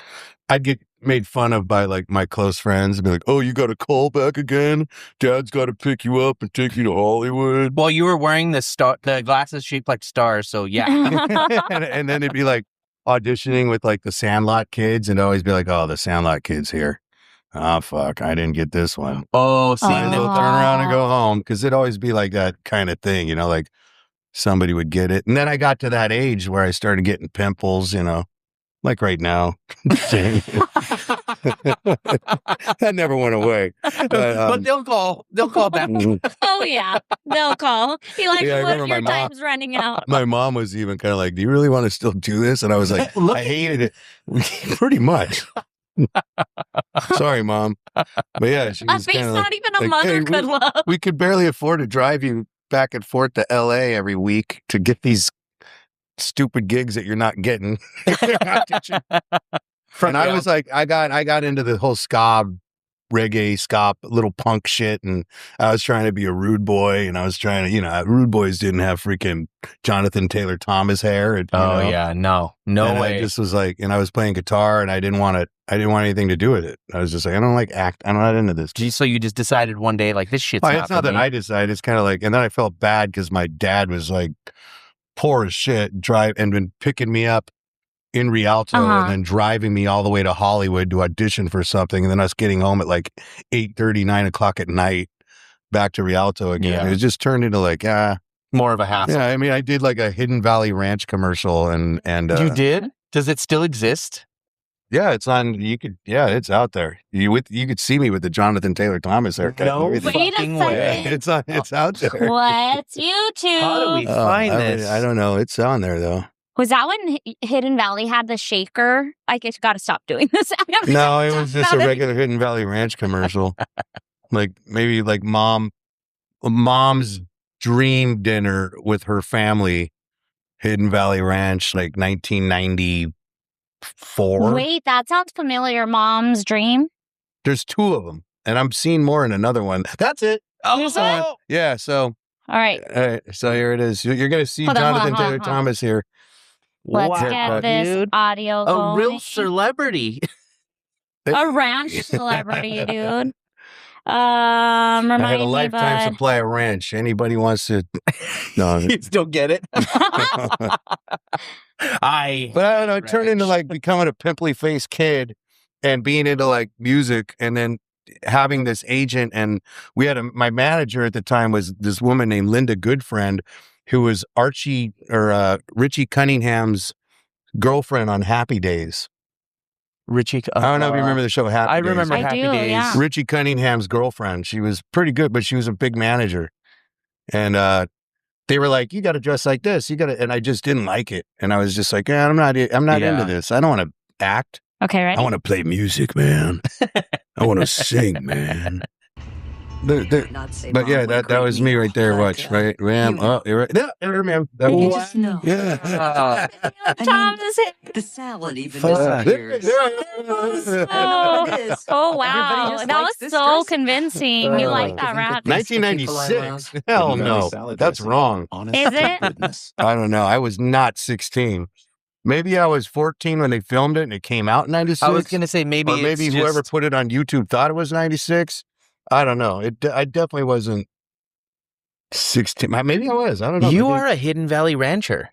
I'd get made fun of by like my close friends and be like, oh, you got a call back again? Dad's got to pick you up and take you to Hollywood.
Well, you were wearing the glasses shaped like stars, so yeah.
and then it'd be like auditioning with like the Sandlot kids and always be like, oh, the Sandlot kids here. Oh, fuck, I didn't get this one.
Oh, see,
and they'll turn around and go home because it'd always be like that kind of thing, you know, like somebody would get it. And then I got to that age where I started getting pimples, you know. like right now. That never went away.
But they'll call back.
Oh yeah, they'll call. He like,
Yeah, I
what
remember
if
my
your
mom-
time's running out?
My mom was even kind of like, "Do you really want to still do this?" And I was like,
Look
"I hated it, pretty much." Sorry, Mom, but yeah, she
A
was
face
kind of
not
like,
even a
like,
mother
"Hey,
could love.
we could barely afford to drive you back and forth to L.A. every week to get these stupid gigs that you're not getting." And I was like, I got into the whole reggae, little punk shit, and I was trying to be a rude boy, and I was trying to, rude boys didn't have freaking Jonathan Taylor Thomas hair. And,
yeah, no
and
way.
I just was like, and I was playing guitar, and I didn't want anything to do with it. I was just like, I don't like act. I'm not into this.
So you just decided one day, like, this shit's
Well,
not
it's not
for
that
me.
I decided. It's kind of like, and then I felt bad because my dad was like poor as shit, and been picking me up in Rialto and then driving me all the way to Hollywood to audition for something, and then us getting home at like 8:30, 9 o'clock at night back to Rialto again.
Yeah.
It just turned into like,
More of a hassle.
yeah. I mean, I did like a Hidden Valley Ranch commercial, and
You did? Does it still exist?
yeah, it's on. It's out there. You could see me with the Jonathan Taylor Thomas haircut.
No
and everything.
Wait a
fucking
second.
way.
It's out there.
What's YouTube?
How do we find this?
I don't know. It's on there though.
Was that when Hidden Valley had the shaker? I guess got to stop doing this.
No, it was just a regular Hidden Valley Ranch commercial. Like maybe like mom's dream dinner with her family, Hidden Valley Ranch, like 1994.
Wait, that sounds familiar. Mom's dream.
There's two of them, and I'm seeing more in another one. That's it.
Is it?
Yeah. So,
All right.
so here it is. You're going to see
Hold on,
Jonathan
hold on,
Taylor
hold on.
Thomas here.
Let's
Wow,
get this
dude.
audio
A
going.
real celebrity.
A ranch celebrity, dude.
I had
Remind
a
me,
lifetime
bud.
supply of ranch. Anybody wants to? No.
You still get it?
But I don't know, it turned into like becoming a pimply faced kid and being into like music, and then having this agent. And we had my manager at the time was this woman named Linda Goodfriend, who was Richie Cunningham's girlfriend on Happy Days.
Richie.
I don't know if you remember the show Happy
I
Days.
remember
I
Happy
do,
Days.
yeah.
Richie Cunningham's girlfriend. She was pretty good, but she was a big manager. And they were like, "You got to dress like this. You got to," and I just didn't like it. And I was just like, "I'm not into this. I don't want to act.
Okay, ready?
I want to play music, man. I want to sing, man." But yeah, that was me right there. Watch, right, ma'am. Oh, you're right. Yeah, ma'am. That
You
was,
just know.
yeah.
Tom is it?
The salad even
Fuck.
disappears.
Oh, oh wow.
just
That
likes
was
this
so
dressing.
convincing. You like that rap?
1996. Hell no, that's wrong.
Is it?
I don't know. I was not 16. Maybe I was 14 when they filmed it and it came out in 96.
I was going to say maybe
or maybe
it's
whoever
just-
put it on YouTube thought it was 96. I don't know. I definitely wasn't 16. Maybe I was. I don't know.
You are a Hidden Valley rancher.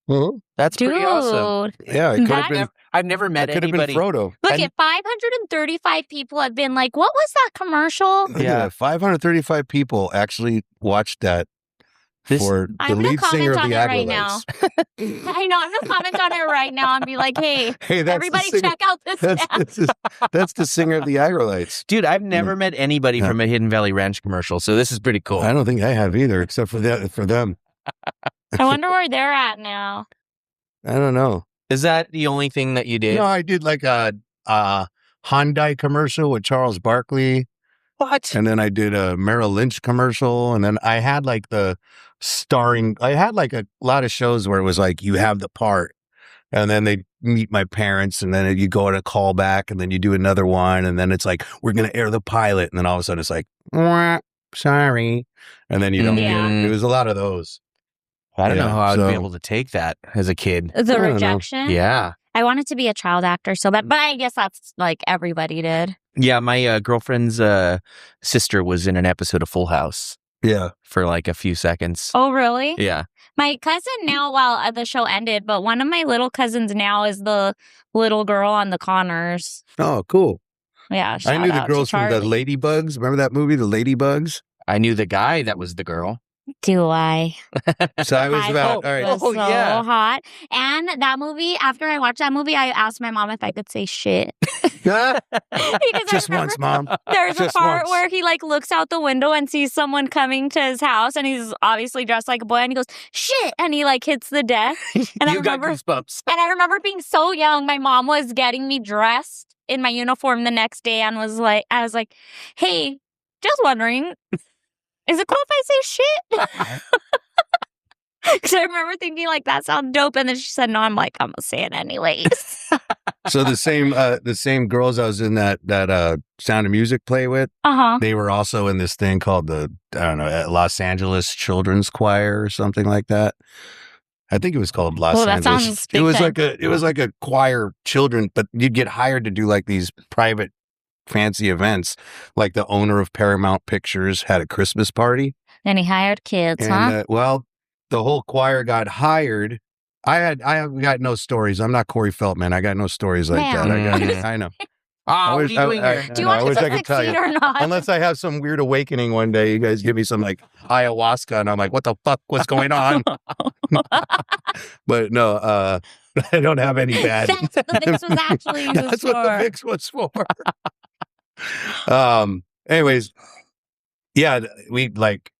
Mhm.
That's
Dude.
pretty awesome.
Yeah, it could have
That-
been.
I've never met
It could have been
anybody.
Frodo.
Look
And-
at 535 people have been like, what was that commercial?
Yeah.
535 people actually watched that
This-
for the
I'm gonna
lead singer
comment
of the
on it right now.
Aggrolites.
I know, I'm gonna comment on it right now and be like, hey,
Hey, that's
everybody
the singer.
check out this ad.
That's the singer of the Aggrolites.
Dude, I've never met anybody
Yeah.
from a Hidden Valley Ranch commercial, so this is pretty cool.
I don't think I have either, except for them.
I wonder where they're at now.
I don't know.
Is that the only thing that you did?
No, I did like a Hyundai commercial with Charles Barkley.
What?
And then I did a Merrill Lynch commercial. And then I had like I had like a lot of shows where it was like, you have the part. And then they meet my parents. And then you go on a callback. And then you do another one. And then it's like, we're going to air the pilot. And then all of a sudden it's like, "Mwah, sorry." And then you don't
Yeah.
get it. It was a lot of those.
I don't know
Yeah,
how I'd
so-
be able to take that as a kid.
The
don't know.
rejection.
Yeah.
I wanted to be a child actor so bad, but I guess that's like everybody did.
Yeah, my girlfriend's sister was in an episode of Full House
Yeah.
for like a few seconds.
Oh, really?
Yeah.
My cousin now, well, the show ended, but one of my little cousins now is the little girl on the Connors.
Oh, cool.
Yeah,
I knew
shout
the
out
girls
to
from the
Charlie.
Ladybugs. Remember that movie, The Ladybugs?
I knew the guy that was the girl.
Do I?
So I was
I
about,
hope
all right.
it was so
yeah.
hot. And that movie, after I watched that movie, I asked my mom if I could say shit.
Ah,
Because
just
I remember
once, Mom.
there's a
Just
part
once.
where he like looks out the window and sees someone coming to his house, and he's obviously dressed like a boy, and he goes, shit, and he like hits the deck. And I
You got
remember
goosebumps.
And I remember being so young, my mom was getting me dressed in my uniform the next day and was like, I was like, hey, just wondering, is it cool if I say shit? Because I remember thinking like, that sounds dope. And then she said, no, I'm like, I'm going to say it anyways.
So the same girls I was in that Sound of Music play with,
Uh-huh.
they were also in this thing called the, I don't know, Los Angeles Children's Choir or something like that. I think it was called Los
that
Angeles.
sounds
It was
big
like a choir children, but you'd get hired to do like these private fancy events. Like the owner of Paramount Pictures had a Christmas party.
Then he hired kids,
And well, the whole choir got hired. I have got no stories. I'm not Corey Feldman. I got no stories like that. I know.
Ah, what are you doing here?
Do you want
I wish
us
I
to
could tell
succeed
you.
or not?
Unless I have some weird awakening one day, you guys give me some like ayahuasca, and I'm like, what the fuck was going on? But no, I don't have any bad.
That's what the Vicks was actually used
That's what the
for.
Vicks was for. Anyways, yeah, we like.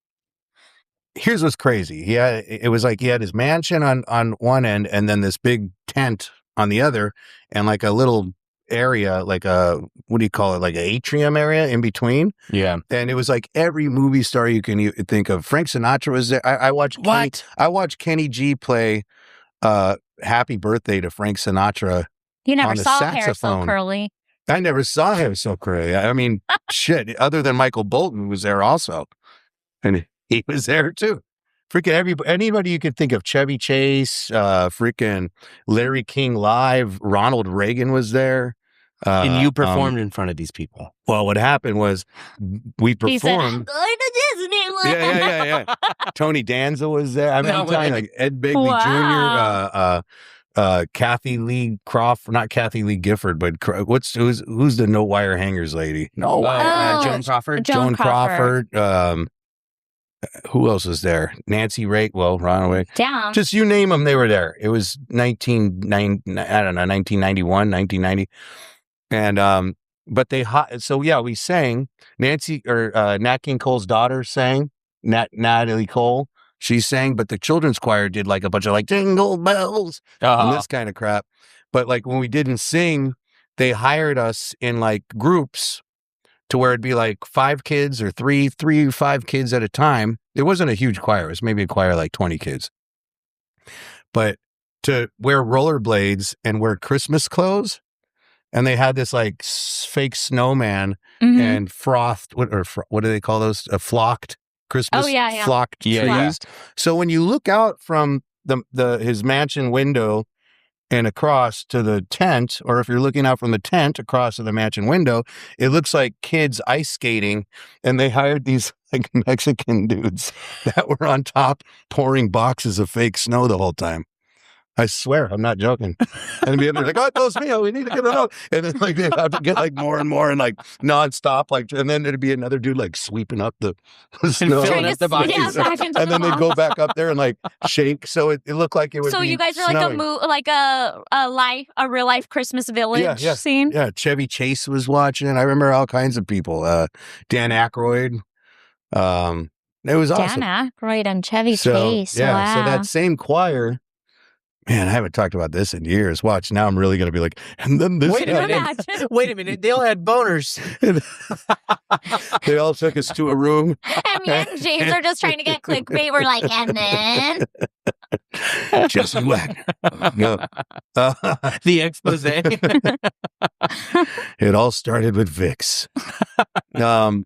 Here's what's crazy. It was like he had his mansion on one end, and then this big tent on the other, and like a little area, like a, what do you call it, like an atrium area in between.
Yeah.
And it was like every movie star you can think of. Frank Sinatra was there. I watched I watched Kenny G play Happy Birthday to Frank Sinatra.
You never
on the
saw hair so
saxophone.
curly.
I never saw him so curly. I mean, shit, other than Michael Bolton, who was there also. And he was there too. Freaking anybody you could think of, Chevy Chase, freaking Larry King Live, Ronald Reagan was there.
And you performed in front of these people.
Well, what happened was we
He said, I'm
performed.
going to Disneyland.
Yeah. Tony Danza was there. I mean,
No
I'm telling you,
way.
like Ed Begley
Wow.
Jr., Kathy Lee Crawford, not Kathy Lee Gifford, but who's the no wire hangers lady? No,
Joan Crawford.
Joan
Crawford. Who else was there? Nancy Rake. Well, Ronaway.
Damn.
Just you name them, they were there. It was 1991, 1990. And but so yeah, we sang. Nancy or Nat King Cole's daughter sang. Natalie Cole, she sang, but the children's choir did like a bunch of like jingle bells and this kind of crap. But like when we didn't sing, they hired us in like groups to where it'd be like 5 kids or 3 or 5 kids at a time. It wasn't a huge choir. It was maybe a choir like 20 kids. But to wear rollerblades and wear Christmas clothes. And they had this like fake snowman and frothed, what do they call those? Flocked Christmas, flocked trees.
Yeah.
So when you look out from his mansion window and across to the tent, or if you're looking out from the tent across to the mansion window, it looks like kids ice skating. And they hired these like Mexican dudes that were on top pouring boxes of fake snow the whole time. I swear, I'm not joking. And they're like, oh, those me, we need to get it out. And then like they have to get like more and more and like nonstop, like, and then there'd be another dude like sweeping up the snow.
filling up the boxes.
And then they'd go back up there and like shake. So it looked like it would
So
be
you guys are
snowing.
like a real life Christmas village scene?
Yeah, Chevy Chase was watching. I remember all kinds of people. Dan Aykroyd. It was awesome.
Dan Aykroyd and Chevy Chase.
Yeah,
Wow.
so that same choir. Man, I haven't talked about this in years. Watch, now I'm really going to be like, and then this.
Wait a minute. Wait a minute. They all had boners.
They all took us to a room.
And me and James are just trying to get clickbait. We're like, and then
Jesse Wagner. No.
The expose.
It all started with Vicks. The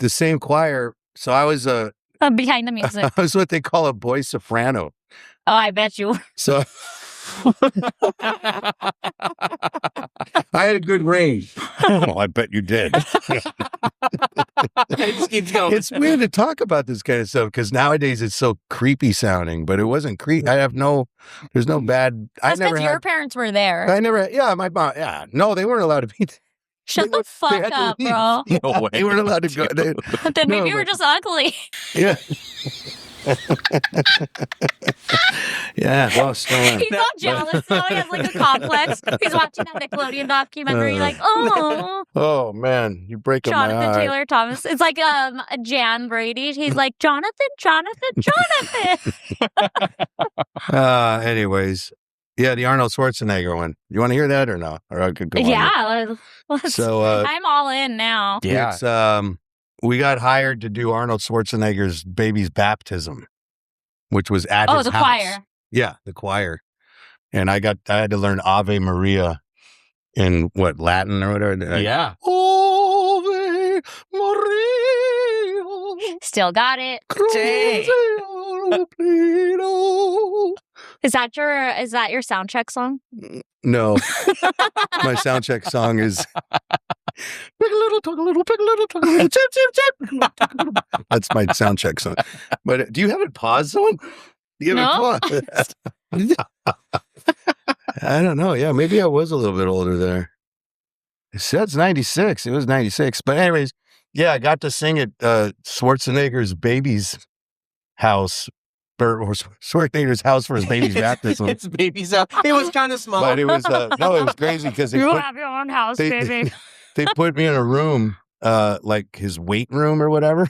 same choir. So I was
behind the music.
I was what they call a boy soprano.
Oh, I bet you.
So I had a good range. Well, I bet you did. It's weird to talk about this kind of stuff because nowadays it's so creepy sounding, but it wasn't creepy. There's no bad.
That's because your parents were there.
My mom, no, they weren't allowed to be there.
Shut the fuck up, bro.
No way.
They weren't allowed to go.
Then maybe you were just ugly.
Yeah. Yeah, well, still
He's all jealous now. He has like a complex. He's watching that Nickelodeon documentary. Like, oh,
oh man, you break up my
Jonathan
heart.
Taylor Thomas. It's like Jan Brady. He's like Jonathan.
Anyways, yeah, the Arnold Schwarzenegger one. You want to hear that or no? Or I could go on.
Yeah.
So
I'm all in now.
Yeah.
it's we got hired to do Arnold Schwarzenegger's baby's baptism, which was at his
the
house.
choir.
Yeah, the choir. And I had to learn Ave Maria in what, Latin or whatever.
Yeah.
Ave Maria.
Still got it. Is that your sound check song?
No. My sound check song is Pick a little, talk a little, pick a little, talk a little, chip, chip, chip. That's my sound check song. But do you have it paused, someone? Do you have it paused? I don't know. Yeah, maybe I was a little bit older there. It says 96. It was 96. But anyways, yeah, I got to sing at Schwarzenegger's baby's house. Or Schwarzenegger's house for his baby's baptism.
His baby's house. It was kind of small.
But it was no, it was crazy because
You have your own house, baby.
they put me in a room, like his weight room or whatever.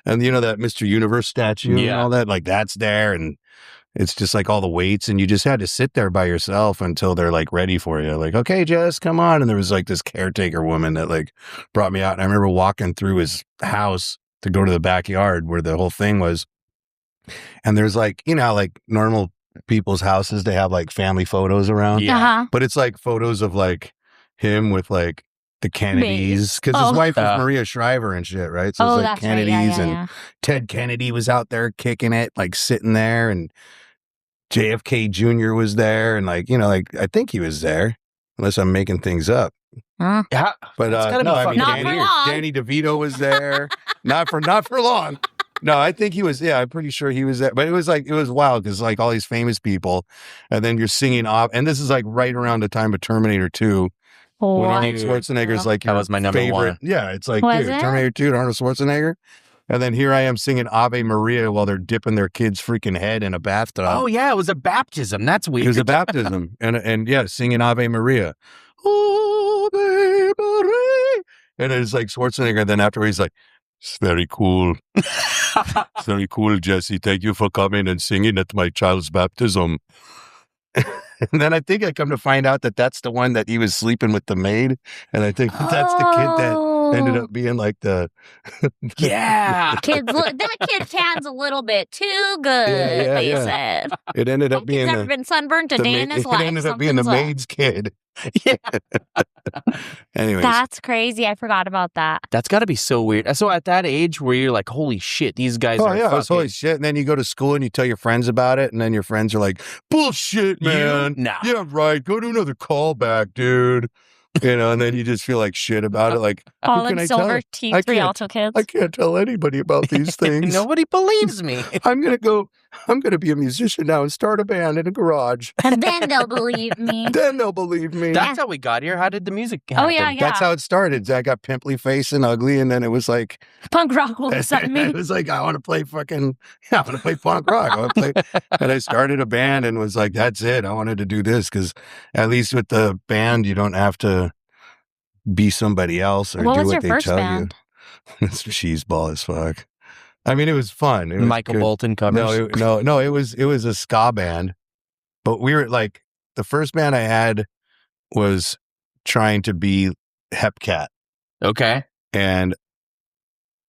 And you know that Mr. Universe statue and all that, like that's there, and it's just like all the weights, and you just had to sit there by yourself until they're like ready for you. Like, okay, Jess, come on. And there was like this caretaker woman that like brought me out, and I remember walking through his house to go to the backyard where the whole thing was. And there's like, you know, like normal people's houses, they have like family photos around.
Yeah.
Uh-huh.
But it's like photos of like him with like the Kennedys, because his wife was Maria Shriver and shit, right? So it's like Kennedys, and Ted Kennedy was out there kicking it, like sitting there, and JFK Jr. was there, and like, you know, like I think he was there, unless I'm making things up.
Yeah.
But no, I mean,
Not for long.
Danny DeVito was there. not for long. No, I think he was. Yeah, I'm pretty sure he was there. But it was wild because like all these famous people, and then you're singing off, and this is like right around the time of Terminator 2. When Arnold Schwarzenegger's like
that was my number
favorite.
one.
Yeah, it's like,
Was
dude,
it?
Terminator 2 to Arnold Schwarzenegger. And then here I am singing Ave Maria while they're dipping their kid's freaking head in a bathtub.
Oh, yeah, it was a baptism. That's weird.
It was a baptism. and yeah, singing Ave Maria. Ave Maria. And it's like Schwarzenegger. And then after he's like, it's very cool. It's very cool, Jesse. Thank you for coming and singing at my child's baptism. And then I think I come to find out that that's the one that he was sleeping with the maid. And I think that's the kid that ended up being like the...
Yeah.
That kid tans a little bit too good, they said.
It ended up
That
being
kid's never been sunburned a day in his life.
It ended up being the
Something's
maid's kid.
Yeah.
Anyways.
That's crazy. I forgot about that.
That's got to be so weird. So at that age where you're like, holy shit, these guys are
it was
fucking...
holy shit. And then you go to school and you tell your friends about it, and then your friends are like, bullshit, man.
Nah.
Yeah, right. Go to another callback, dude. You know, and then you just feel like shit about it. Like,
All
who can
in
I
silver
tell?
T3 Alto kids.
I can't tell anybody about these things.
Nobody believes me.
I'm gonna be a musician now and start a band in a garage.
And then they'll believe me.
Then they'll believe me.
That's how we got here. How did the music happen?
Oh, yeah.
That's how it started. I got pimply face and ugly, and then it was like
Punk rock all of a sudden.
it was like I want to play punk rock. And I started a band and was like, that's it. I wanted to do this because at least with the band, you don't have to be somebody else or
What
do
was
what
your
they
first
tell
band?
you. It's cheeseball as fuck. I mean, it was fun. It was
Michael
good.
Bolton covers.
No. It was a ska band, but we were like the first band I had was trying to be Hepcat,
Okay.
and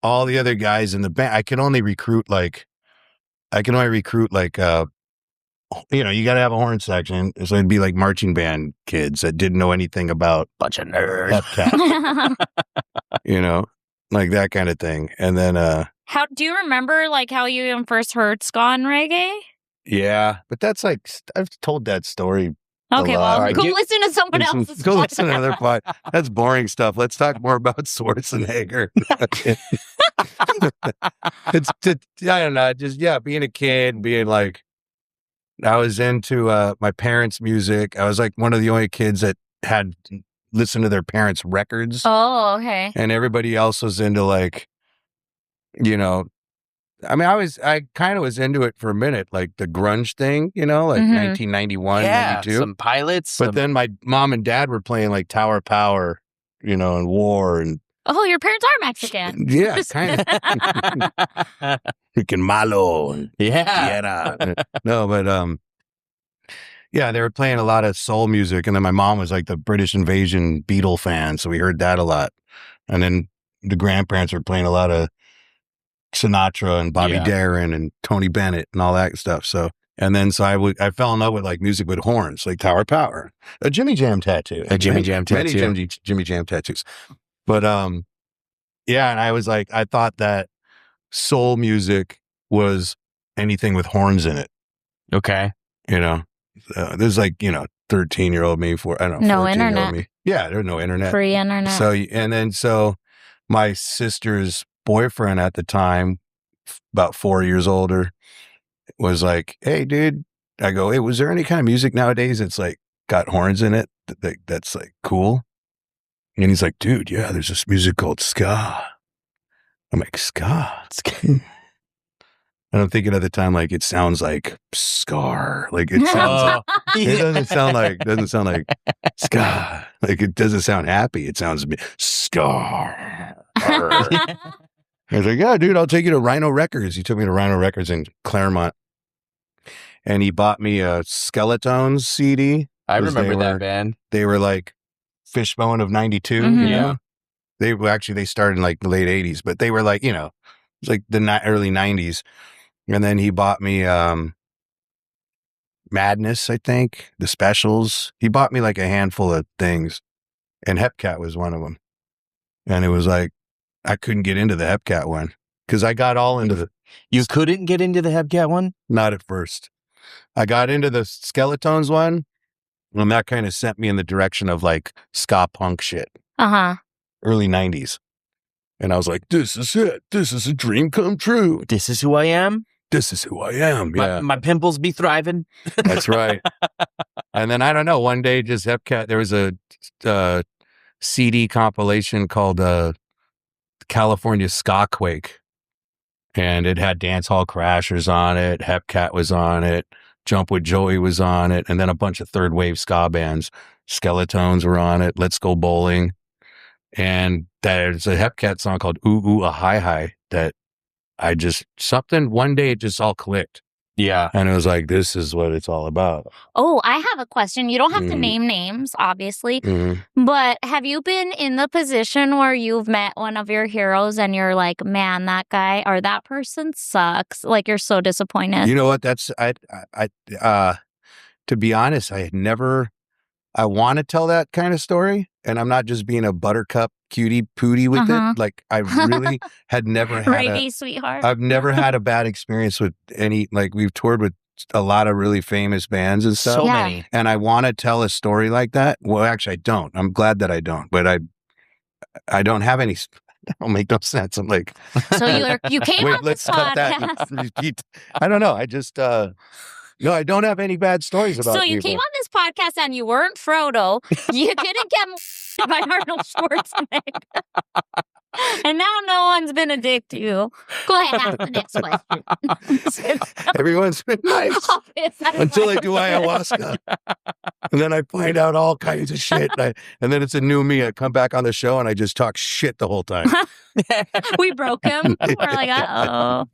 all the other guys in the band, I could only recruit like, you know, you got to have a horn section, so it'd be like marching band kids that didn't know anything about
Bunch of nerds.
Hepcat, you know, like that kind of thing. And then,
How do you remember like how you even first heard ska and reggae?
yeah, but that's like I've told that story.
Okay,
lot.
well,
All right,
go listen to someone else's.
Go listen to another pod. That's boring stuff. Let's talk more about Schwarzenegger. I don't know, just being a kid, being like, I was into my parents' music. I was like one of the only kids that had listen to their parents' records.
Oh, okay.
And everybody else was into like, you know, I mean, I kind of was into it for a minute, like the grunge thing, you know, like 1991, 92.
Some Pilots.
But then my mom and dad were playing like Tower of Power, you know, and War and
Oh, your parents are Mexican.
yeah, kind of freaking Malo and
Yeah.
Tierra. No, but yeah, they were playing a lot of soul music, and then my mom was like the British Invasion Beatle fan, so we heard that a lot. And then the grandparents were playing a lot of Sinatra and Bobby Darin and Tony Bennett and all that stuff. So, and then so I fell in love with like music with horns, like Tower of Power, a Jimmy Jam tattoo,
Jam tattoo,
many Jimmy Jam tattoos. But yeah, and I was like, I thought that soul music was anything with horns in it.
Okay.
You know, there's like, you know, 13-year-old me, I don't know,
No
14-year-old
internet.
me. Yeah, there's no internet.
Free internet.
So my sister's boyfriend at the time, about 4 years older, was like, hey, dude. I go, hey, was there any kind of music nowadays that's like got horns in it that's like cool? And he's like, dude, yeah, there's this music called ska. I'm like, ska? And I'm thinking at the time, like, it sounds like scar. Like, it sounds it doesn't sound like ska. Like, it doesn't sound happy. It sounds scar. I was like, yeah, dude, I'll take you to Rhino Records. He took me to Rhino Records in Claremont. And he bought me a Skeletones CD.
I remember that band.
They were like Fishbone of 92, you know? They started in like the late 80s, but they were like, you know, it was like the early 90s. And then he bought me Madness, I think, the Specials. He bought me like a handful of things, and Hepcat was one of them. And it was like, I couldn't get into the Hepcat one because I got all into the...
You couldn't get into the Hepcat one?
Not at first. I got into the Skeletones one, and that kind of sent me in the direction of like ska punk shit. Early 90s. And I was like, this is it. This is a dream come true.
This is who I am?
This is who I am. Yeah.
My pimples be thriving.
That's right. And then I don't know, one day just Hepcat, there was a CD compilation called California Ska Quake. And it had Dance Hall Crashers on it. Hepcat was on it. Jump with Joey was on it. And then a bunch of third wave ska bands. Skeletones were on it. Let's Go Bowling. And there's a Hepcat song called Ooh Ooh A Hi Hi that one day it just all clicked.
Yeah.
And it was like, this is what it's all about.
Oh, I have a question. You don't have to name names, obviously, but have you been in the position where you've met one of your heroes and you're like, man, that guy or that person sucks? Like, you're so disappointed.
You know what? To be honest, I want to tell that kind of story, and I'm not just being a buttercup cutie pootie with it. Like, I really had never had
reggae sweetheart.
I've never had a bad experience with any, like, we've toured with a lot of really famous bands and stuff.
So many.
And I want to tell a story like that. Well, actually, I don't. I'm glad that I don't, but I don't have any. That don't make no sense. I'm like,
so you came on this podcast.
I don't know. I just, no, I don't have any bad stories about
So you
people.
came on this podcast and you weren't Frodo. You didn't get by Arnold Schwarzenegger. And now no one's been a dick to you. Go ahead, ask the next question.
Everyone's been nice until I do ayahuasca. And then I find out all kinds of shit. And then it's a new me. I come back on the show and I just talk shit the whole time.
We broke him. We're like, uh-oh.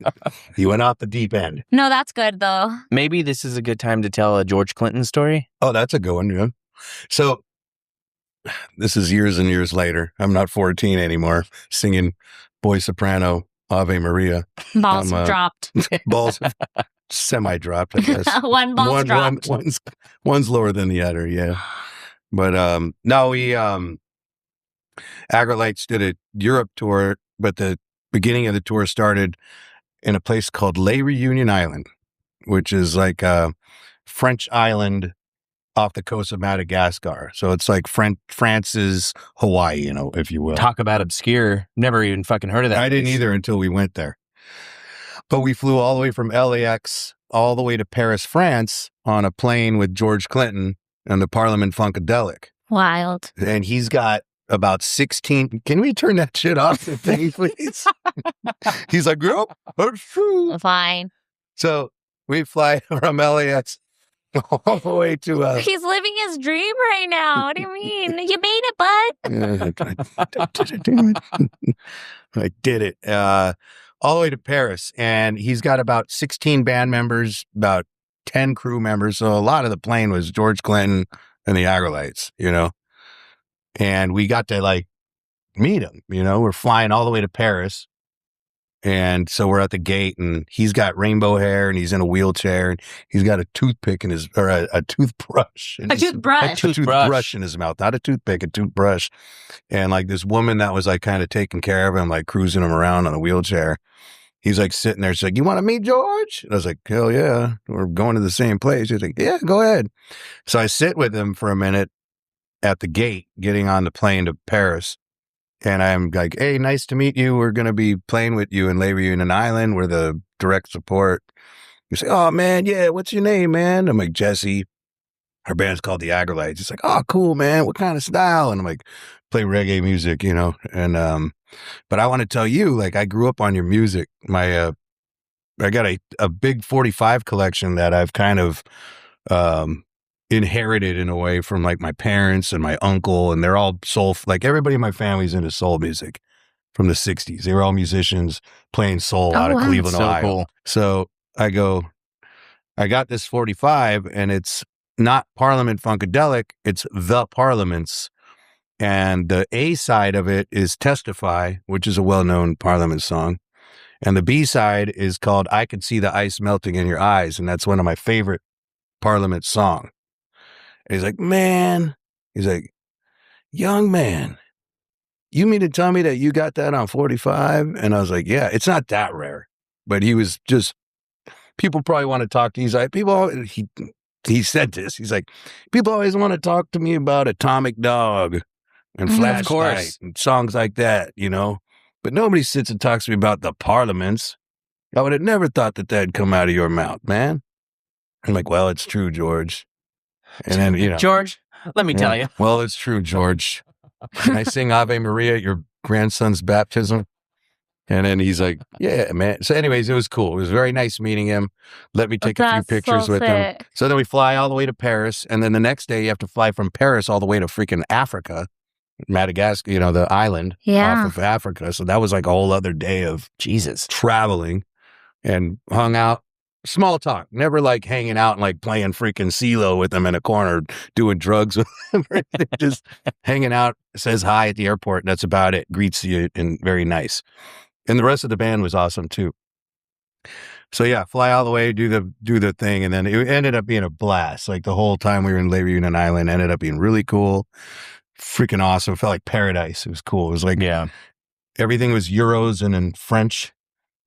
He went off the deep end.
No, that's good, though.
Maybe this is a good time to tell a George Clinton story.
Oh, that's a good one, yeah. So this is years and years later. I'm not 14 anymore, singing Boy Soprano, Ave Maria.
Balls dropped.
Balls semi-dropped, I guess.
One ball's dropped.
One's lower than the other, yeah. But no, we Aggrolites did a Europe tour, but the beginning of the tour started in a place called Le Reunion Island, which is like a French island off the coast of Madagascar. So it's like France's Hawaii, you know, if you will.
Talk about obscure. Never even fucking heard of that.
I didn't either until we went there. But we flew all the way from LAX all the way to Paris, France on a plane with George Clinton and the Parliament Funkadelic.
Wild.
And he's got about 16. Can we turn that shit off, the thing, please? He's like, yep, that's true.
Fine.
So we fly from LAX all the way to...
He's living his dream right now. What do you mean? You made it, bud.
I did it. All the way to Paris. And he's got about 16 band members, about 10 crew members. So a lot of the plane was George Clinton and the Aggrolites, you know. And we got to like meet him, you know. We're flying all the way to Paris. And so we're at the gate, and he's got rainbow hair, and he's in a wheelchair, and he's got a toothpick in his, or a toothbrush.
A toothbrush.
A toothbrush in his mouth, not a toothpick, a toothbrush. And like this woman that was like kind of taking care of him, like cruising him around on a wheelchair. He's like sitting there. She's like, "You want to meet George?" And I was like, "Hell yeah, we're going to the same place." He's like, "Yeah, go ahead." So I sit with him for a minute at the gate, getting on the plane to Paris. And I'm like, "Hey, nice to meet you. We're going to be playing with you in Labor Union Island. We're the direct support." You say, "Oh, man, yeah, what's your name, man?" I'm like, "Jesse." Our band's called the Aggrolites. He's like, "Oh, cool, man. What kind of style?" And I'm like, "Play reggae music, you know." And but I want to tell you, like, I grew up on your music. I got a big 45 collection that I've kind of inherited in a way from like my parents and my uncle, and they're all soul, like everybody in my family's into soul music from the 60s. They were all musicians playing soul out of Cleveland,
so
Ohio.
cool.
So I got this 45, and it's not Parliament Funkadelic, it's The Parliaments. And the A side of it is Testify, which is a well-known Parliament song. And the B side is called I Could See the Ice Melting in Your Eyes. And that's one of my favorite Parliament songs. He's like, "Man," he's like, "Young man, you mean to tell me that you got that on 45? And I was like, "Yeah, it's not that rare." But he was just, people probably want to talk to you. He's like, he said this. He's like, "People always want to talk to me about Atomic Dog and Flashlight and songs like that, you know. But nobody sits and talks to me about the Parliaments. I would have never thought that that'd come out of your mouth, man." I'm like, "Well, it's true, George." And then, you know,
George, let me tell you.
"Well, it's true, George. Can I sing Ave Maria at your grandson's baptism?" And then he's like, "Yeah, man." So anyways, it was cool. It was very nice meeting him. Let me take a few
That's
pictures
so
with him.
sick.
So then we fly all the way to Paris. And then the next day you have to fly from Paris all the way to freaking Africa, Madagascar, you know, the island
Yeah.
off of Africa. So that was like a whole other day of
Jesus.
traveling, and hung out. Small talk, never like hanging out and like playing freaking CeeLo with them in a corner, doing drugs with them. Just hanging out, says hi at the airport. That's about it. Greets you and very nice. And the rest of the band was awesome too. So yeah, fly all the way, do the thing, and then it ended up being a blast. Like the whole time we were in Labor Union Island, ended up being really cool, freaking awesome. It felt like paradise. It was cool. It was like,
Yeah.
everything was Euros and in French,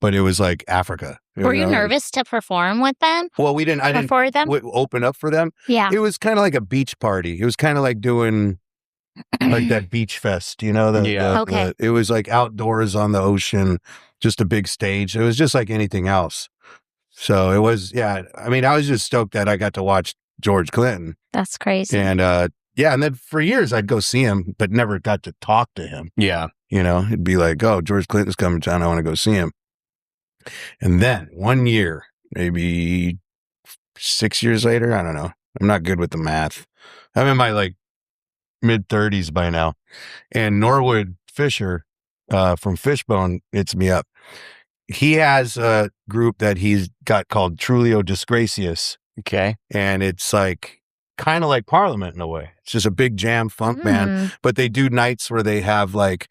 but it was like Africa.
Were you
know?
nervous to perform with them?
Well, I didn't
For them?
open up for them.
Yeah.
It was kind of like a beach party. It was kind of like doing like that beach fest, you know?
Okay.
It was like outdoors on the ocean, just a big stage. It was just like anything else. So it was, yeah. I mean, I was just stoked that I got to watch George Clinton.
That's crazy.
And yeah, and then for years I'd go see him, but never got to talk to him.
Yeah.
You know, it'd be like, "Oh, George Clinton's coming to town. I want to go see him." And then one year, maybe 6 years later, I don't know. I'm not good with the math. I'm in my like mid-30s by now. And Norwood Fisher from Fishbone hits me up. He has a group that he's got called Trulio Disgracious.
Okay.
And it's like kind of like Parliament in a way. It's just a big jam funk band. But they do nights where they have like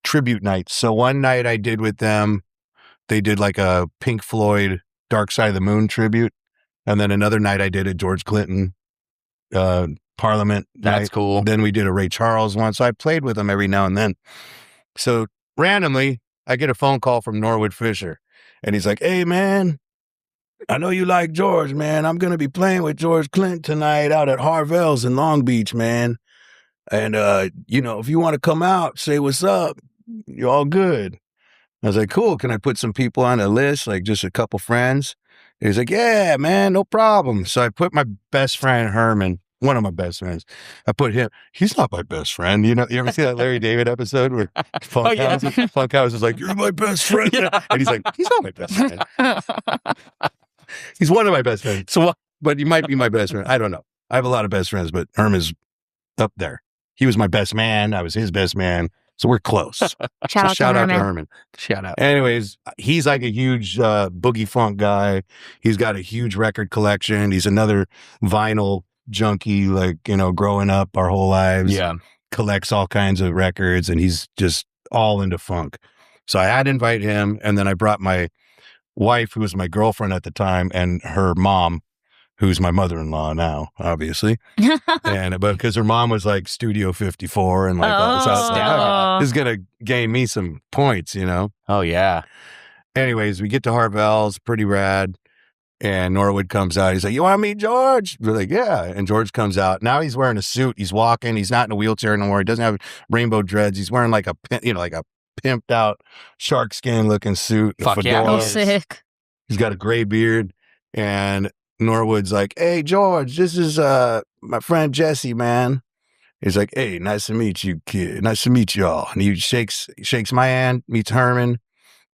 tribute nights. So one night I did with them, they did like a Pink Floyd Dark Side of the Moon tribute. And then another night I did a George Clinton Parliament
That's
night.
cool.
Then we did a Ray Charles one. So I played with them every now and then. So randomly, I get a phone call from Norwood Fisher. And he's like, "Hey, man, I know you like George, man. I'm going to be playing with George Clinton tonight out at Harvell's in Long Beach, man. And, you know, if you want to come out, say what's up. You're all good." I was like, "Cool. Can I put some people on the list, like just a couple friends?" He's like, "Yeah, man, no problem." So I put my best friend, Herman, one of my best friends. I put him. He's not my best friend. You know, you ever see that Larry David episode where Funkhouse is like, "You're my best friend," and he's like, "He's not my best friend. He's one of my best friends. So, but he might be my best friend. I don't know. I have a lot of best friends, but Herman's up there. He was my best man. I was his best man. So we're close.
Shout out to Herman.
Shout out.
Anyways, he's like a huge boogie funk guy. He's got a huge record collection. He's another vinyl junkie, like, you know, growing up our whole lives.
Yeah.
Collects all kinds of records, and he's just all into funk. So I had to invite him, and then I brought my wife, who was my girlfriend at the time, and her mom, who's my mother-in-law now, obviously. But because her mom was like Studio 54 and like, this is going to gain me some points, you know?
Oh, yeah.
Anyways, we get to Harvell's, pretty rad. And Norwood comes out. He's like, "You want to meet George?" We're like, "Yeah." And George comes out. Now he's wearing a suit. He's walking. He's not in a wheelchair anymore. He doesn't have rainbow dreads. He's wearing like a pimped out shark skin looking suit.
Fuck yeah.
Oh, sick.
He's got a gray beard. And Norwood's like, "Hey, George, this is my friend Jesse, man." He's like, "Hey, nice to meet you, kid. Nice to meet y'all." And he shakes my hand, meets Herman.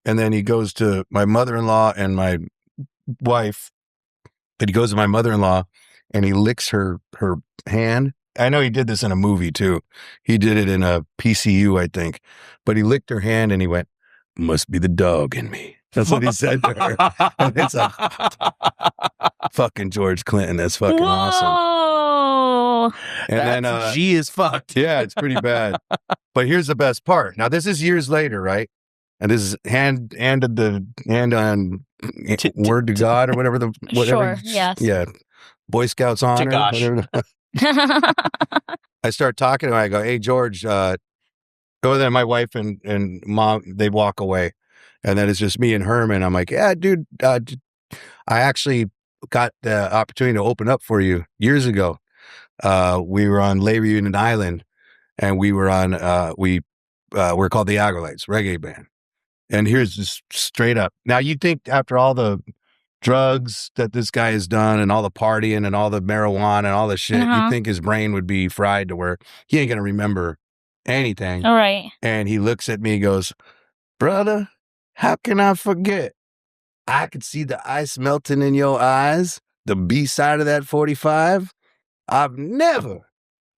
And then he goes to my mother-in-law and my wife. But he goes to my mother-in-law and he licks her hand. I know he did this in a movie too. He did it in a PCU, I think. But he licked her hand and he went, "Must be the dog in me." That's what he said to her. And it's like, fucking George Clinton. That's fucking awesome. And then
G is fucked.
Yeah, it's pretty bad. But here's the best part. Now this is years later, right? And this is hand on word to God or whatever
Sure, yes.
Yeah. Boy Scouts honor. Whatever. I start talking to him. I go, "Hey, George, go there." My wife and mom, they walk away. And then it's just me and Herman. I'm like, "Yeah, dude, I actually got the opportunity to open up for you years ago. We were on Lay Reunion Island, and we were on, we're called the Aggrolites, reggae band. And here's just straight up. Now, you think after all the drugs that this guy has done and all the partying and all the marijuana and all the shit, you think his brain would be fried to where he ain't going to remember anything.
All right.
And he looks at me and goes, "Brother, how can I forget? I could see the ice melting in your eyes, the B side of that 45. I've never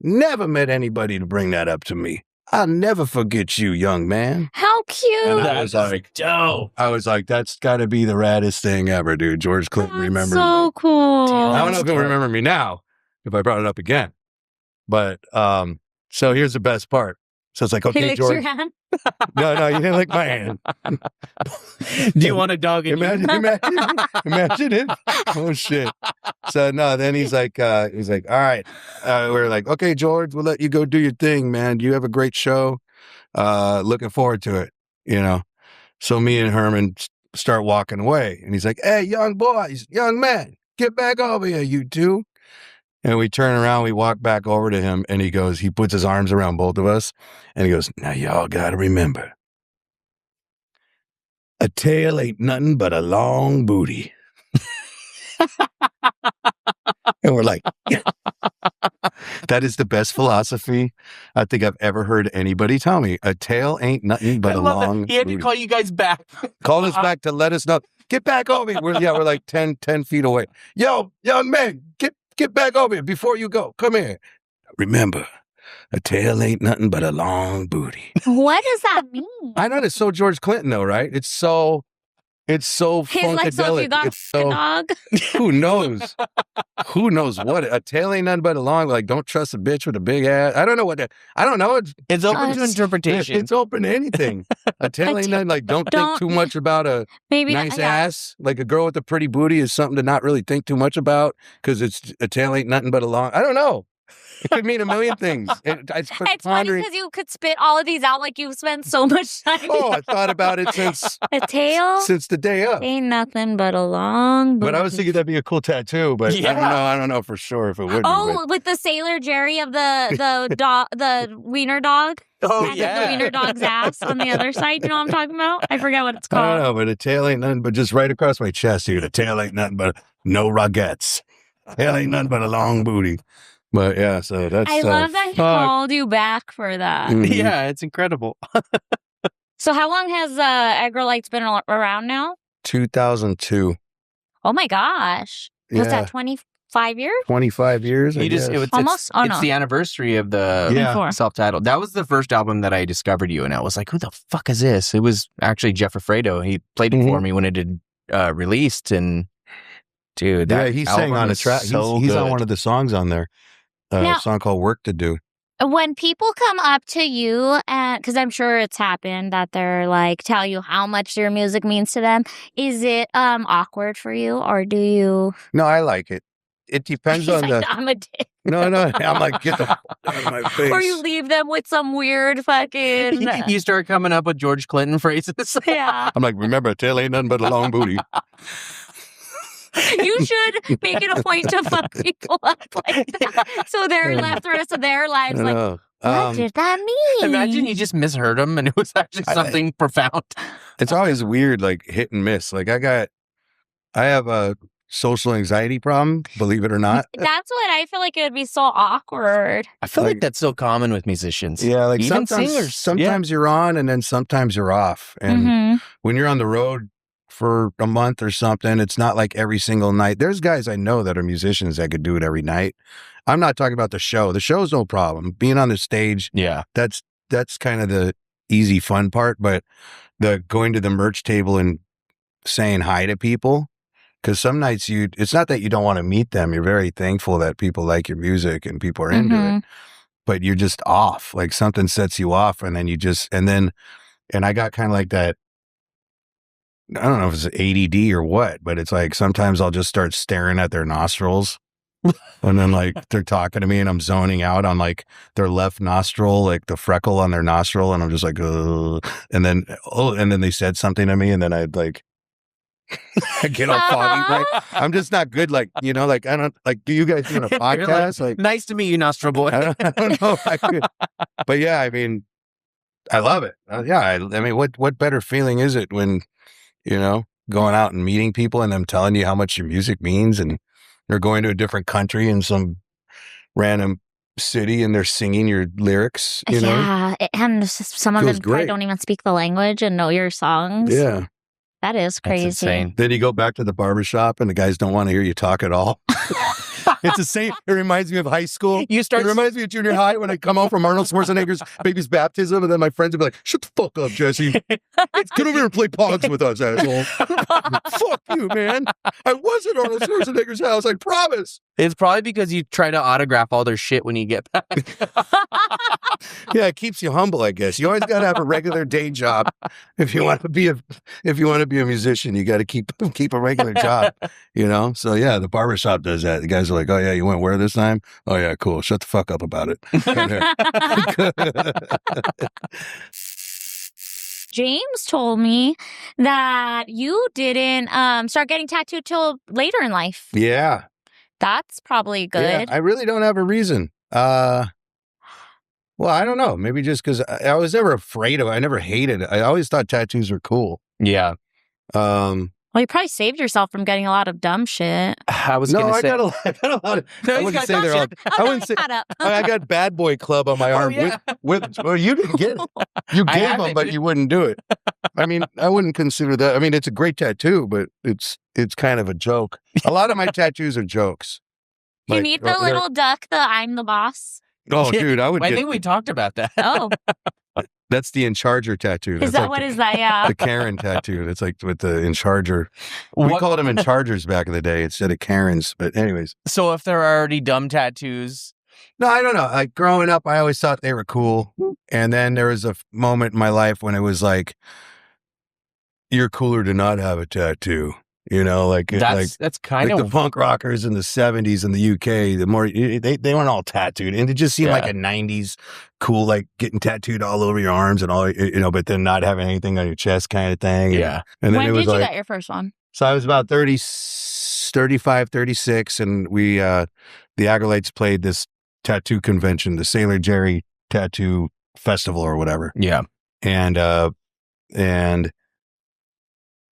met anybody to bring that up to me. I'll never forget you, young man."
How cute.
And I was like,
dope.
I was like, that's got to be the raddest thing ever, dude. George Clinton remembered
so
me.
cool.
I don't know if he'll remember me now if I brought it up again. But so here's the best part. So it's like,
He
"Okay,
licks
George."
your hand?
No, you didn't lick my hand.
Do you want a dog in
Imagine it. Oh shit. So no, then he's like, "All right." We're like, "Okay, George, we'll let you go do your thing, man. You have a great show. Looking forward to it." You know. So me and Herman start walking away, and he's like, "Hey, young boys, young man, get back over here, you two." And we turn around, we walk back over to him, and he puts his arms around both of us, and he goes, "Now y'all gotta remember, a tail ain't nothing but a long booty." And we're like, yeah. That is the best philosophy I think I've ever heard anybody tell me. A tail ain't nothing but a long booty.
He had to call you guys back.
Call us back to let us know. Get back over here. We're like 10 feet away. "Yo, young man, get back over here before you go. Come here. Remember, a tail ain't nothing but a long booty."
What does that mean?
I know it's so George Clinton though, right? It's so
He's like, "So if you got a dog?"
Who knows? Who knows what? A tail ain't nothing but a long, like, don't trust a bitch with a big ass. I don't know what I don't know.
It's open to interpretation.
It's open to anything. A tail ain't nothing, like, don't think too much about a nice ass. Like a girl with a pretty booty is something to not really think too much about because a tail ain't nothing but a long. I don't know. It could mean a million things.
It's funny because you could spit all of these out like you've spent so much time.
Oh, I thought about it since
a tail.
Since the day up.
Ain't nothing but a long booty.
But I was thinking that'd be a cool tattoo, but I don't know for sure if it would.
Oh, with the Sailor Jerry of the wiener dog.
Oh,
yeah. The wiener dog's ass on the other side. You know what I'm talking about? I forget what it's called.
I don't know, but a tail ain't nothing but just right across my chest here. The tail ain't nothing but no ruggets. Tail ain't nothing but a long booty. But yeah, so that's.
I love that he called you back for that.
Mhm.
Yeah, it's incredible.
So how long has Aggrolites been around now?
2002.
Oh my gosh. Was that 25 years?
25 years. I guess.
Almost? Oh,
it's
no.
the anniversary of the
24.
self-titled. That was the first album that I discovered you, and I was like, "Who the fuck is this?" It was actually Jeff Alfredo. He played it for me when it had released, and dude, that
he sang
album
on a
is
track.
So
he's on
good.
one of the songs on there.
Now-
A song called "Work to Do."
When people come up to you, and because I'm sure it's happened that they're like tell you how much your music means to them, is it awkward for you, or do you?
No, I like it. It depends
He's
on
like,
the.
I'm a dick.
No, I'm like, get the fuck out of my face.
Or you leave them with some weird fucking.
You start coming up with George Clinton phrases.
Yeah.
I'm like, remember, a tail ain't nothing but a long booty.
You should make it a point to fuck people up like that, so they're left the rest of their lives like,
No.
what did that mean?
Imagine you just misheard him, and it was actually something profound.
It's always weird, like hit and miss. Like I have a social anxiety problem, believe it or not.
That's what I feel like it would be so awkward.
I feel like
Like-
that's so common with musicians.
Yeah, like
Even
sometimes,
singers.
sometimes you're on and then sometimes you're off. And
Mhm.
when you're on the road for a month or something, it's not like every single night. There's guys I know that are musicians that could do it every night. I'm not talking about the show. The show's no problem. Being on the stage,
Yeah.
that's kind of the easy fun part. But the going to the merch table and saying hi to people, because some nights it's not that you don't want to meet them. You're very thankful that people like your music and people are into
Mhm.
it, but you're just off. Like something sets you off, and then and I got kind of like that. I don't know if it's ADD or what, but it's like sometimes I'll just start staring at their nostrils. And then like they're talking to me and I'm zoning out on like their left nostril, like the freckle on their nostril. And I'm just like, ugh. And then they said something to me and then I'd like, I get all foggy. Like, I'm just not good. Like, like, I don't like, do you guys doing a
You're
podcast?
like,
Like,
nice to meet you, Nostril Boy.
I don't know if I could, but yeah, I mean, I love it. Yeah. I mean, what better feeling is it when, going out and meeting people and them telling you how much your music means, and they're going to a different country in some random city and they're singing your lyrics,
Yeah, and some of them
Feels
probably
great.
don't even speak the language and know your songs.
Yeah.
That is crazy.
That's insane.
Then you go back to the barbershop and the guys don't want to hear you talk at all. It's the same. It reminds me of high school. It reminds me of junior high when I come home from Arnold Schwarzenegger's baby's baptism, and then my friends would be like, "Shut the fuck up, Jesse. Get over here and play pogs with us, asshole." Fuck you, man. I was at Arnold Schwarzenegger's house. I promise.
It's probably because you try to autograph all their shit when you get back.
Yeah, it keeps you humble, I guess. You always got to have a regular day job if you want to be a musician. You got to keep a regular job, So yeah, the barbershop does that. The guys are like, "Oh yeah, you went where this time? Oh yeah, cool. Shut the fuck up about it."
James told me that you didn't start getting tattooed till later in life.
Yeah.
That's probably good.
Yeah, I really don't have a reason. Well, I don't know. Maybe just because I was never afraid of it. I never hated it. I always thought tattoos were cool.
Yeah.
Well, you probably saved yourself from getting a lot of dumb shit.
I was
No,
going to
I
say.
got a lot of.
No,
I
he's
wouldn't
got
say they're all. I wouldn't say.
Shut up.
I got Bad Boy Club on my arm.
yeah.
Well, you didn't get it. You
I
gave
have
them,
it.
but you wouldn't do it. I mean, I wouldn't consider that. I mean, it's a great tattoo, but it's kind of a joke. A lot of my tattoos are jokes.
You
Like,
need the
they're-
little duck, the I'm the boss.
Oh, dude, I would
I
get.
think we talked about that.
Oh,
That's the In Charger tattoo.
is
That's
that
like
what is that? Yeah.
the Karen tattoo? That's like with the In Charger. We
What-
called them In Chargers back in the day instead of Karens. But anyways,
So if there are already dumb tattoos,
no, I don't know. Like growing up, I always thought they were cool, and then there was a moment in my life when it was like, "You're cooler to not have a tattoo." Like
that's kind
like the
of
punk rockers in the 70s in the UK, the more they weren't all tattooed, and it just seemed like
Yeah.
a 90s cool, like getting tattooed all over your arms and all, but then not having anything on your chest kind of thing.
Yeah.
And then
When
it was
did you
like,
get your first one?
so I was about 35, 36, and we, the Aggrolites played this tattoo convention, the Sailor Jerry Tattoo Festival or whatever.
yeah.
And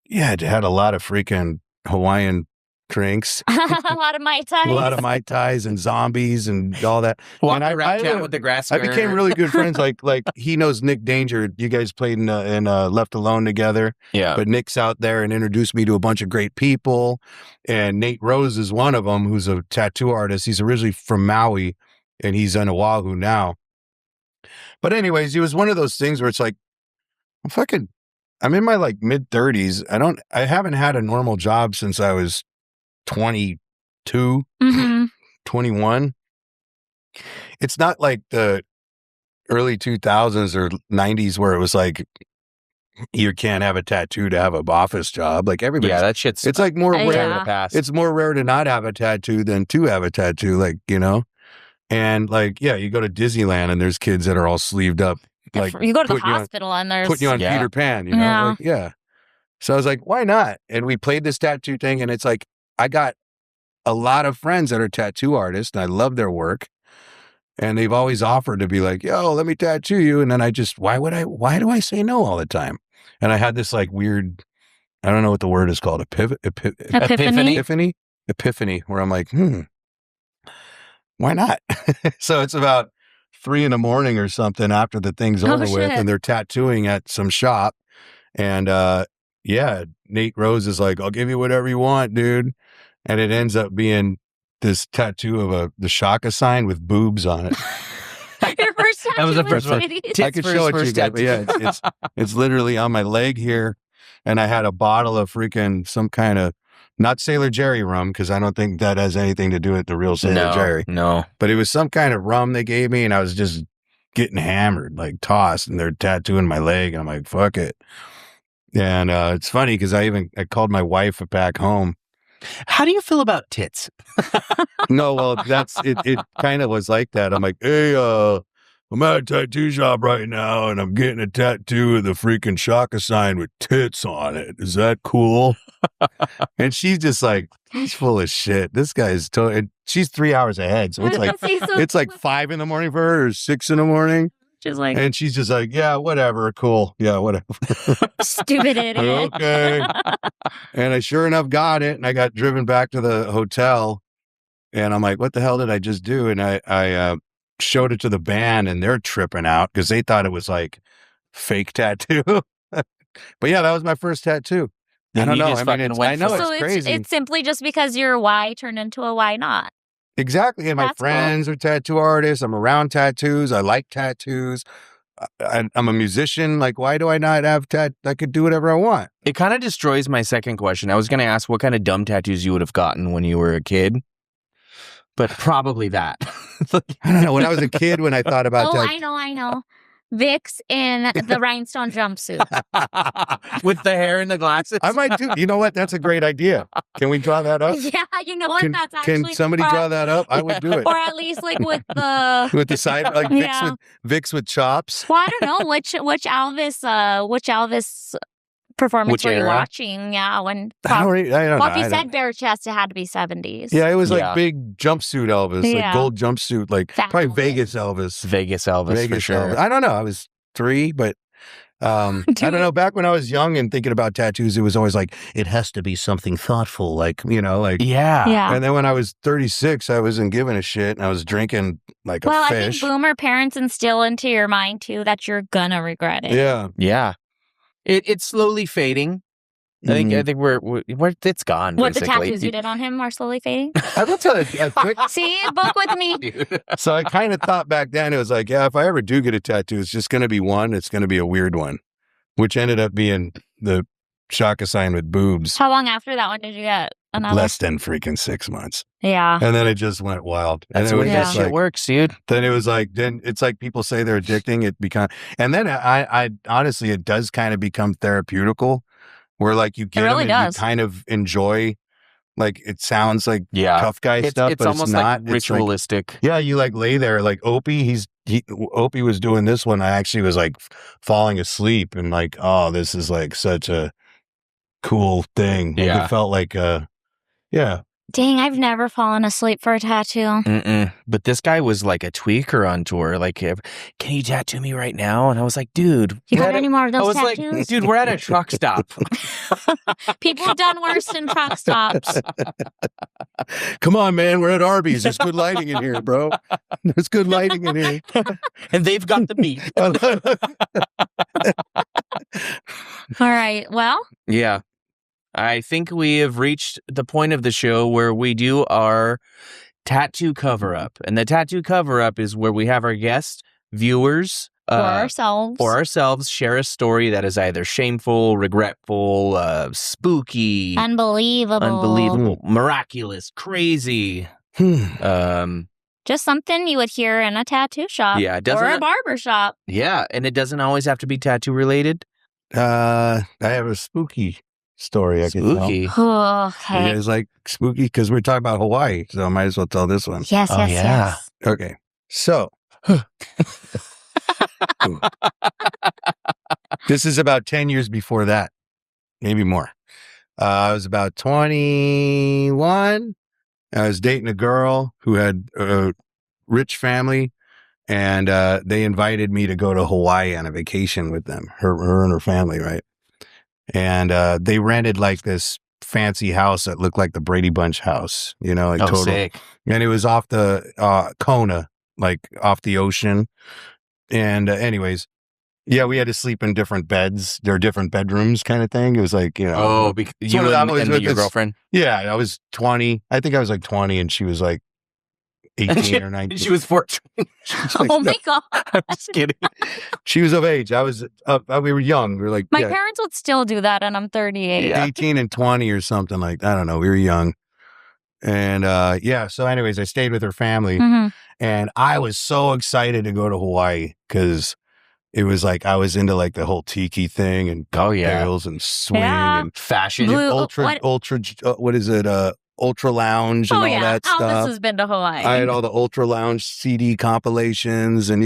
yeah, it had a lot of freaking Hawaiian drinks,
A lot of Mai Tais.
a lot of Mai Tais and zombies and all that.
Walking
And
around town with the grass
I
skirt.
became really good friends. Like he knows Nick Danger. You guys played in Left Alone together.
Yeah.
But Nick's out there and introduced me to a bunch of great people. And Nate Rose is one of them, who's a tattoo artist. He's originally from Maui, and he's on Oahu now. But anyways, it was one of those things where it's like, I'm in my like mid 30s. I haven't had a normal job since I was 22, 21. It's not like the early 2000s or 90s where it was like, you can't have a tattoo to have an office job. Like everybody.
Yeah, that shit's.
It's like more rare.
Yeah.
It's more rare to not have a tattoo than to have a tattoo. Like, you know, and like, yeah, you go to Disneyland and there's kids that are all sleeved up. Like
you go to the
putting you on-
hospital and there's
putting you on
Yeah.
Peter Pan, you know?
Yeah.
Like, yeah. So I was like, why not? And we played this tattoo thing, and it's like, I got a lot of friends that are tattoo artists, and I love their work. And they've always offered to be like, yo, let me tattoo you. And then why do I say no all the time? And I had this like weird, I don't know what the word is called,
Epiphany?
epiphany, where I'm like, why not? So it's about 3 a.m. or something after the thing's over with,
shit.
and they're tattooing at some shop. And yeah, Nate Rose is like, I'll give you whatever you want, dude. And it ends up being this tattoo of the Shaka sign with boobs on it.
Your first tattoo
That was the first one.
titties.
I could show it to you
first
guys, but yeah,
tattoo.
it's literally on my leg here. And I had a bottle of freaking some kind of, not Sailor Jerry rum, because I don't think that has anything to do with the real Sailor Jerry.
No.
But it was some kind of rum they gave me, and I was just getting hammered, like tossed, and they're tattooing my leg. And I'm like, fuck it. And it's funny because I called my wife back home.
How do you feel about tits?
No, well, it kind of was like that. I'm like, hey, I'm at a tattoo shop right now, and I'm getting a tattoo of the freaking Shaka sign with tits on it. Is that cool? And she's just like, he's full of shit. This guy's and she's 3 hours ahead. So it's like, it's like 5 a.m. for her or 6 a.m.
Just like
And she's just like, yeah, whatever. Cool. Yeah, whatever.
stupid idiot.
Okay. And I sure enough got it. And I got driven back to the hotel. And I'm like, what the hell did I just do? And I showed it to the band, and they're tripping out because they thought it was like fake tattoo. But yeah, that was my first tattoo. I don't know. I mean, I know
So
it's crazy.
it's simply just because your why turned into a why not.
Exactly. And my
That's cool.
friends are tattoo artists. I'm around tattoos. I like tattoos. I'm a musician. Like, why do I not have I could do whatever I want.
It kind of destroys my second question. I was going to ask what kind of dumb tattoos you would have gotten when you were a kid, but probably that.
I don't know. When I was a kid, when I thought about
Oh,
that.
I know. Vicks in the rhinestone jumpsuit.
With the hair and the glasses.
I might do. You know what? That's a great idea. Can we draw that up?
Yeah, you know what? That's actually.
Can somebody draw that up? I would do it.
Or at least like with the.
With the side, like
Yeah.
Vicks with chops.
Well, I don't know which Elvis performance
Which
were you
era?
watching? Yeah, when.
I don't
Well,
know.
if you said bare chest, it had to be 70s.
Yeah, it was like
Yeah.
big jumpsuit Elvis, like
Yeah.
gold jumpsuit, like
Fat
probably
Elvis.
Vegas Elvis.
Vegas Elvis for sure.
Elvis. I don't know. I was 3, but I don't know. Back when I was young and thinking about tattoos, it was always like, it has to be something thoughtful, like, you know, like.
Yeah.
Yeah.
And then when I was 36, I wasn't giving a shit, and I was drinking like
Well,
a
I
fish.
think boomer parents instill into your mind too that you're gonna regret it.
Yeah.
Yeah. It's slowly fading. I think we're it's gone.
What the
basically.
tattoos you did on him are slowly fading.
I will tell you a quick.
See, book with me.
Dude.
So I kind of thought back then, it was like, yeah, if I ever do get a tattoo, it's just going to be one. It's going to be a weird one, which ended up being the Shaka sign with boobs.
How long after that one did you get another?
Less than freaking 6 months.
Yeah.
And then it just went wild. And
That's
it
the
was
way
Yeah.
that
just
shit
like,
works, dude.
then it was like, then it's like people say they're addicting. It become, and then I honestly, it does kind of become therapeutical, where like you get
really
them and
does.
you kind of enjoy, like it sounds like
Yeah.
tough guy stuff,
It's
but
almost
it's not.
like
It's like,
ritualistic.
yeah, you like lay there like Opie. Opie was doing this one. I actually was like falling asleep and like, oh, this is like such a cool thing. Like,
Yeah.
it felt like, yeah,
Dang, I've never fallen asleep for a tattoo.
But this guy was like a tweaker on tour. Like, can you tattoo me right now? And I was like, dude,
You got any more of
I
those
was
tattoos?
like, dude, we're at a truck stop.
People have done worse than truck stops.
Come on, man. We're at Arby's. There's good lighting in here, bro. There's good lighting in here.
And they've got the beat.
All right. Well,
Yeah. I think we have reached the point of the show where we do our tattoo cover-up. And the tattoo cover-up is where we have our guest viewers
for ourselves,
share a story that is either shameful, regretful, spooky,
unbelievable,
miraculous, crazy.
Just something you would hear in a tattoo shop, or a barber shop.
Yeah, and it doesn't always have to be tattoo related.
I have a spooky story.
Spooky.
Okay.
You guys like spooky? Because we're talking about Hawaii, so I might as well tell this one.
Yes.
Okay. So, this is about 10 years before that, maybe more. I was about 21. I was dating a girl who had a rich family, and they invited me to go to Hawaii on a vacation with them, her and her family, right? And they rented like this fancy house that looked like the Brady Bunch house, like total.
Sick.
And it was off the Kona, like off the ocean. And anyways, yeah, we had to sleep in different beds. There are different bedrooms kind of thing. It was like,
Oh, you and your girlfriend?
Yeah, I was 20. I think I was like 20 and she was like 18 or 19.
She was 14.
My God.
I'm just kidding.
She was of age. I was, we were young. We were like,
My parents would still do that, and I'm 38.
Yeah.
18 and 20 or something like that. I don't know. We were young. And so anyways, I stayed with her family, and I was so excited to go to Hawaii because it was like I was into like the whole tiki thing and cocktails and swing and
fashion,
ultra, what is it? Ultra Lounge and all that stuff.
Elvis has been to Hawaii.
I had all the Ultra Lounge CD compilations and,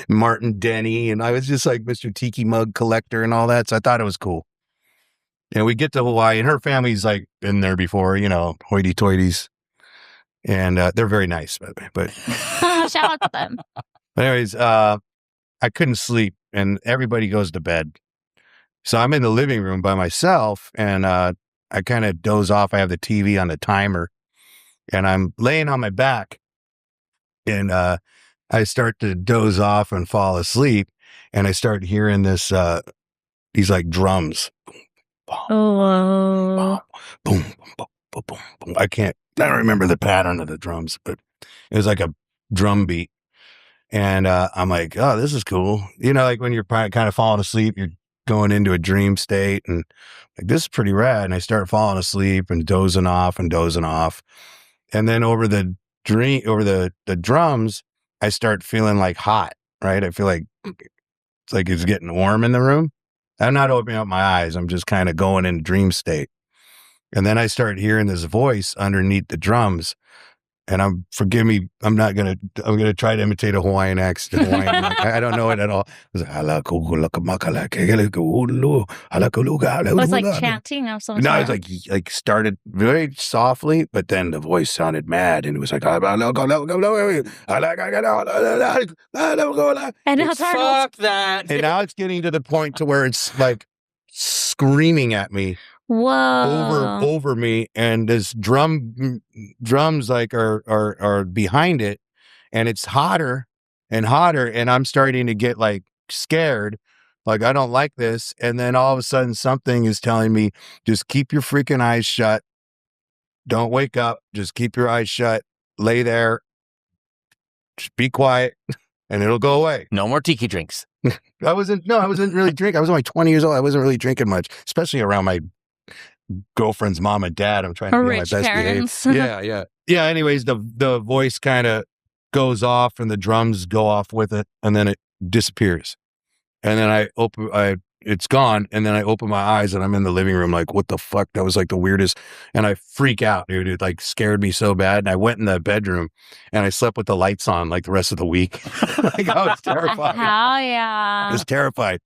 Martin Denny. And I was just like Mr. Tiki mug collector and all that. So I thought it was cool. And we get to Hawaii and her family's like been there before, hoity-toities. And they're very nice, by the way. But
shout out to them.
But anyways, I couldn't sleep and everybody goes to bed. So I'm in the living room by myself and I kind of doze off. I have the TV on the timer and I'm laying on my back and I start to doze off and fall asleep and I start hearing these like drums.
Oh.
Boom, boom, boom, boom, boom. I don't remember the pattern of the drums, but it was like a drum beat. And I'm like, oh, this is cool. Like when you're kind of falling asleep, you're going into a dream state and like, this is pretty rad. And I start falling asleep and dozing off. And then over the drums, I start feeling like hot, right? I feel like it's like it's getting warm in the room. I'm not opening up my eyes. I'm just kind of going in dream state. And then I start hearing this voice underneath the drums. And forgive me, I'm going to try to imitate a Hawaiian accent. I don't know it at all. It
was like chanting of some sort.
No, it was like started very softly, but then the voice sounded mad. And it was like, and
fuck that.
And now it's getting to the point to where it's like screaming at me.
Whoa.
Over me, and this drums like are behind it, and it's hotter and hotter, and I'm starting to get like scared, like I don't like this. And then all of a sudden something is telling me, just keep your freaking eyes shut, don't wake up, just keep your eyes shut, lay there, just be quiet and it'll go away.
No more tiki drinks.
I wasn't really drinking. I was only 20 years old. I wasn't really drinking much, especially around my girlfriend's mom and dad. I'm trying to be my best
parents.
behaved. Yeah. Anyways, the voice kind of goes off and the drums go off with it, and then it disappears. And then it's gone. And then I open my eyes and I'm in the living room like, what the fuck? That was like the weirdest. And I freak out, dude. It like scared me so bad. And I went in the bedroom and I slept with the lights on like the rest of the week. Like I was terrified.
Hell yeah.
I was terrified.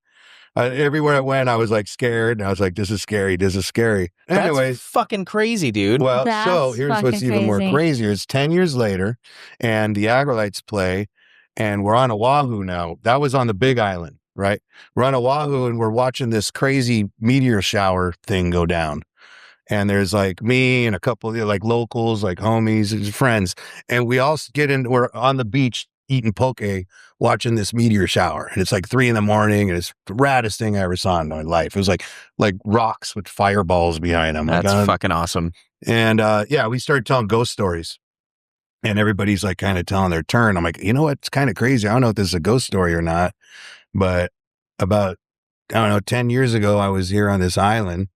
everywhere I went, I was like scared. And I was like, this is scary. This is scary. Anyways.
That's fucking crazy, dude.
Well, so
That's
here's what's
fucking
even more
crazy.
crazier. It's 10 years later, and the Aggrolites play, and we're on Oahu now. That was on the Big Island, right? We're on Oahu, and we're watching this crazy meteor shower thing go down. And there's like me and a couple of like locals, like homies, friends, and we all get in. We're on the beach eating poke, watching this meteor shower, and it's like 3 a.m, and it's the raddest thing I ever saw in my life. It was like rocks with fireballs behind them.
That's fucking awesome.
And yeah, we started telling ghost stories, and everybody's like kind of telling their turn. I'm like, you know what? It's kind of crazy. I don't know if this is a ghost story or not, but about, I don't know, 10 years ago, I was here on this island.